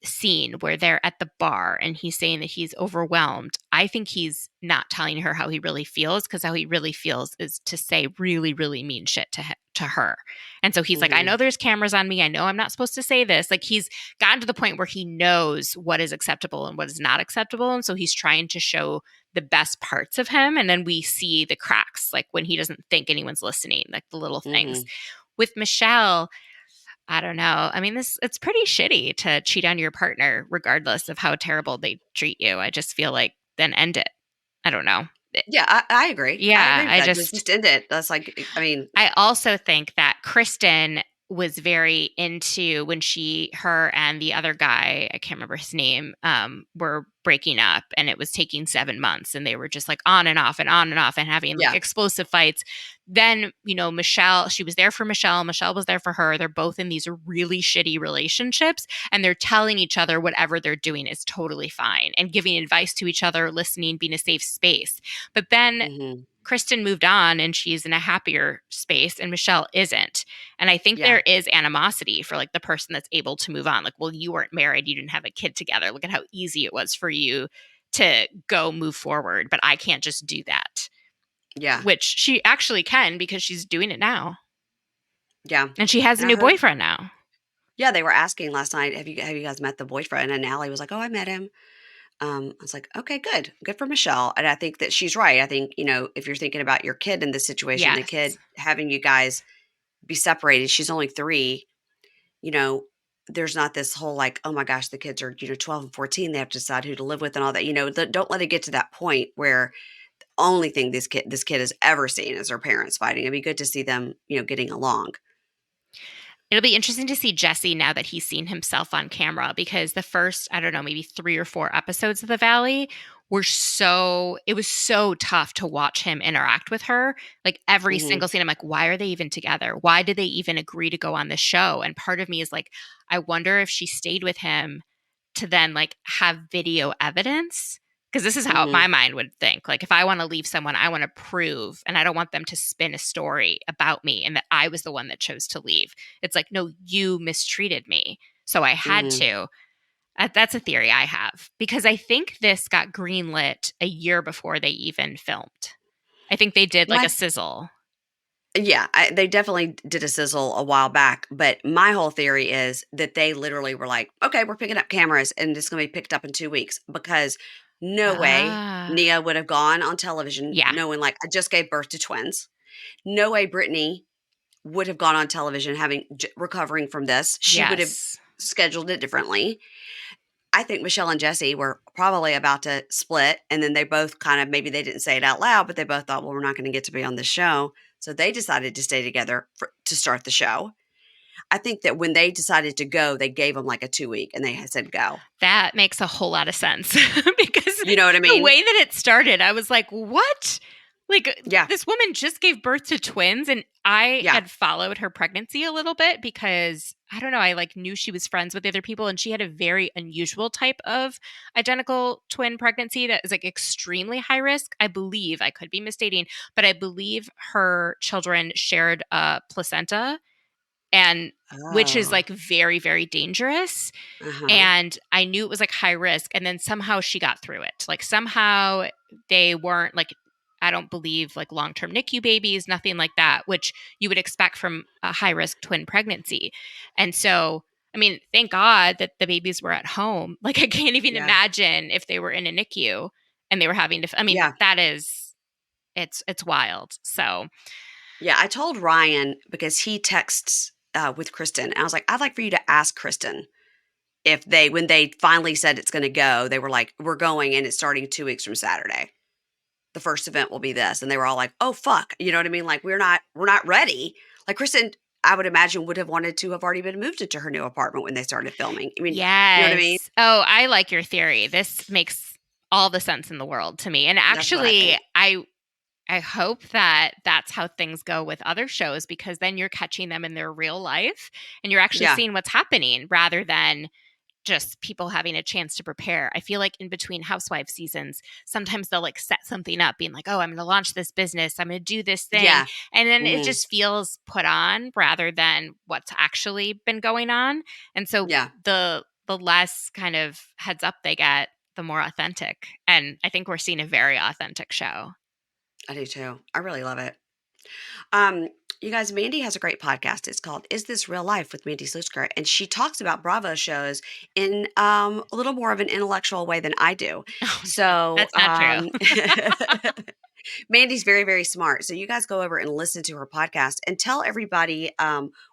scene where they're at the bar and he's saying that he's overwhelmed, I think he's not telling her how he really feels, because how he really feels is to say really, really mean shit to her. And so he's like, I know there's cameras on me. I know I'm not supposed to say this. Like, he's gotten to the point where he knows what is acceptable and what is not acceptable. And so he's trying to show the best parts of him. And then we see the cracks, like when he doesn't think anyone's listening, like the little things. With Michelle, I don't know. I mean, it's pretty shitty to cheat on your partner, regardless of how terrible they treat you. I just feel like then end it. I don't know. Yeah, I agree. I Yeah, agree with that. Just end it. That's like, I mean, I also think that Kristen was very into when her and the other guy, I can't remember his name, were breaking up, and it was taking 7 months, and they were just like on and off and on and off and having like explosive fights. Then, Michelle, she was there for Michelle. Michelle was there for her. They're both in these really shitty relationships, and they're telling each other whatever they're doing is totally fine and giving advice to each other, listening, being a safe space. But then Kristen moved on and she's in a happier space and Michelle isn't. And I think there is animosity for like the person that's able to move on. Like, well, you weren't married, you didn't have a kid together. Look at how easy it was for you to go move forward, but I can't just do that. Yeah. Which she actually can, because she's doing it now. Yeah. And she has a new boyfriend now. Yeah, they were asking last night, have you guys met the boyfriend? And Allie was like, oh, I met him. I was like, okay, good for Michelle. And I think that she's right. I think, if you're thinking about your kid in this situation, the kid having you guys be separated, she's only 3, there's not this whole like, oh my gosh, the kids are, 12 and 14. They have to decide who to live with and all that, don't let it get to that point where the only thing this kid has ever seen is their parents fighting. It'd be good to see them, getting along. It'll be interesting to see Jesse now that he's seen himself on camera, because the first, I don't know, maybe 3 or 4 episodes of The Valley it was so tough to watch him interact with her. Like every single scene, I'm like, why are they even together? Why did they even agree to go on the show? And part of me is like, I wonder if she stayed with him to then like have video evidence. Because this is how my mind would think. Like, if I want to leave someone, I want to prove, and I don't want them to spin a story about me and that I was the one that chose to leave. It's like, no, you mistreated me, so I had to. That's a theory I have, because I think this got greenlit a year before they even filmed. I think they did like a sizzle. Yeah, they definitely did a sizzle a while back, but my whole theory is that they literally were like, okay, we're picking up cameras and it's going to be picked up in 2 weeks, because no way Nia would have gone on television knowing like, I just gave birth to twins. No way Brittany would have gone on television recovering from this. She would have scheduled it differently. I think Michelle and Jesse were probably about to split, and then they both kind of, maybe they didn't say it out loud, but they both thought, well, we're not going to get to be on this show. So they decided to stay together to start the show. I think that when they decided to go, they gave them like a 2-week and they said go. That makes a whole lot of sense, because you know what I mean? The way that it started, I was like, what? Like, this woman just gave birth to twins, and I had followed her pregnancy a little bit because, I don't know, I like knew she was friends with the other people, and she had a very unusual type of identical twin pregnancy that is like extremely high risk. I believe, I could be misstating, but I believe her children shared a placenta, and which is like very, very dangerous. And I knew it was like high risk, and then somehow she got through it. Like somehow they weren't like, I don't believe like long-term NICU babies, nothing like that, which you would expect from a high-risk twin pregnancy. And so, I mean, thank God that the babies were at home. Like, I can't even imagine if they were in a NICU and they were having to, that is, it's wild. So. Yeah, I told Ryan, because he texts with Kristen, and I was like, I'd like for you to ask Kristen if when they finally said it's going to go, they were like, we're going and it's starting 2 weeks from Saturday. The first event will be this. And they were all like, oh, fuck. You know what I mean? Like, we're not ready. Like, Kristen, I would imagine, would have wanted to have already been moved into her new apartment when they started filming. I mean, yes. You know what I mean? Oh, I like your theory. This makes all the sense in the world to me. And actually, I hope that that's how things go with other shows, because then you're catching them in their real life and you're actually seeing what's happening, rather than just people having a chance to prepare. I feel like in between Housewives seasons, sometimes they'll like set something up being like, oh, I'm going to launch this business, I'm going to do this thing. Yeah. And then it just feels put on rather than what's actually been going on. And so the the less kind of heads up they get, the more authentic. And I think we're seeing a very authentic show. I do too. I really love it. You guys, Mandy has a great podcast. It's called Is This Real Life with Mandy Slutsker, and she talks about Bravo shows in a little more of an intellectual way than I do. Oh, So that's not true. Mandy's very, very smart. So you guys go over and listen to her podcast and tell everybody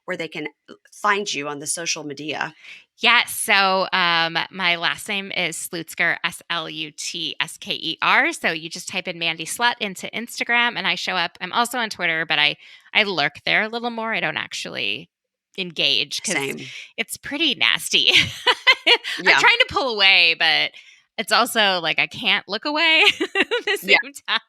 where they can find you on the social media. Yes. So my last name is Slutsker, Slutsker. So you just type in Mandy Slut into Instagram and I show up. I'm also on Twitter, but I lurk there a little more. I don't actually engage because it's pretty nasty. I'm trying to pull away, but it's also like I can't look away at the same time.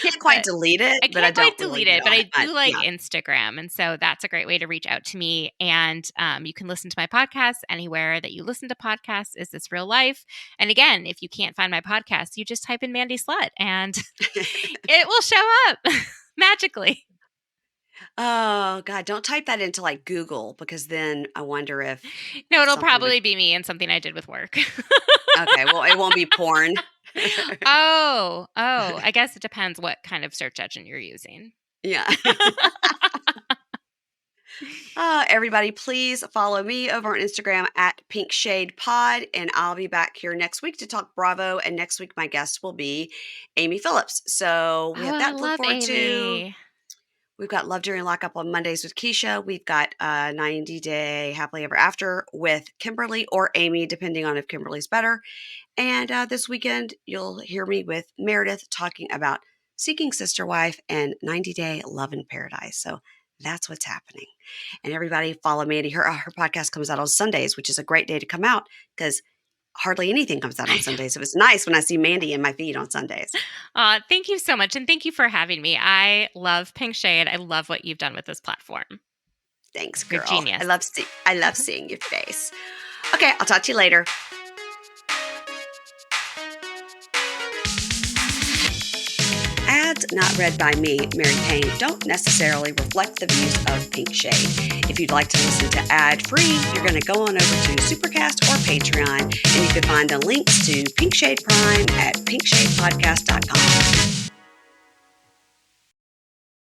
Can't quite delete it. I can't quite delete it, but I do like Instagram. And so that's a great way to reach out to me. And you can listen to my podcast anywhere that you listen to podcasts. Is This Real Life? And again, if you can't find my podcast, you just type in Mandy Slut and it will show up magically. Oh, God. Don't type that into like Google because then I wonder if. No, it'll probably be me and something I did with work. Okay. Well, it won't be porn. Oh, I guess it depends what kind of search engine you're using. Yeah. Everybody, please follow me over on Instagram at Pink Shade Pod, and I'll be back here next week to talk Bravo. And next week, my guest will be Amy Phillips. So we have that to look forward to. We've got Love During Lockup on Mondays with Keisha. We've got 90 Day Happily Ever After with Kimberly or Amy, depending on if Kimberly's better. And this weekend, you'll hear me with Meredith talking about Seeking Sister Wife and 90 Day Love in Paradise. So that's what's happening. And everybody follow Mandy. Her podcast comes out on Sundays, which is a great day to come out because hardly anything comes out on Sundays. So it's nice when I see Mandy in my feed on Sundays. Thank you so much. And thank you for having me. I love Pink Shade. I love what you've done with this platform. Thanks, girl. You're genius. I love seeing your face. Okay, I'll talk to you later. Ads not read by me, Mary Payne, don't necessarily reflect the views of Pink Shade. If you'd like to listen to ad-free, you're going to go on over to Supercast or Patreon, and you can find the links to Pink Shade Prime at pinkshadepodcast.com.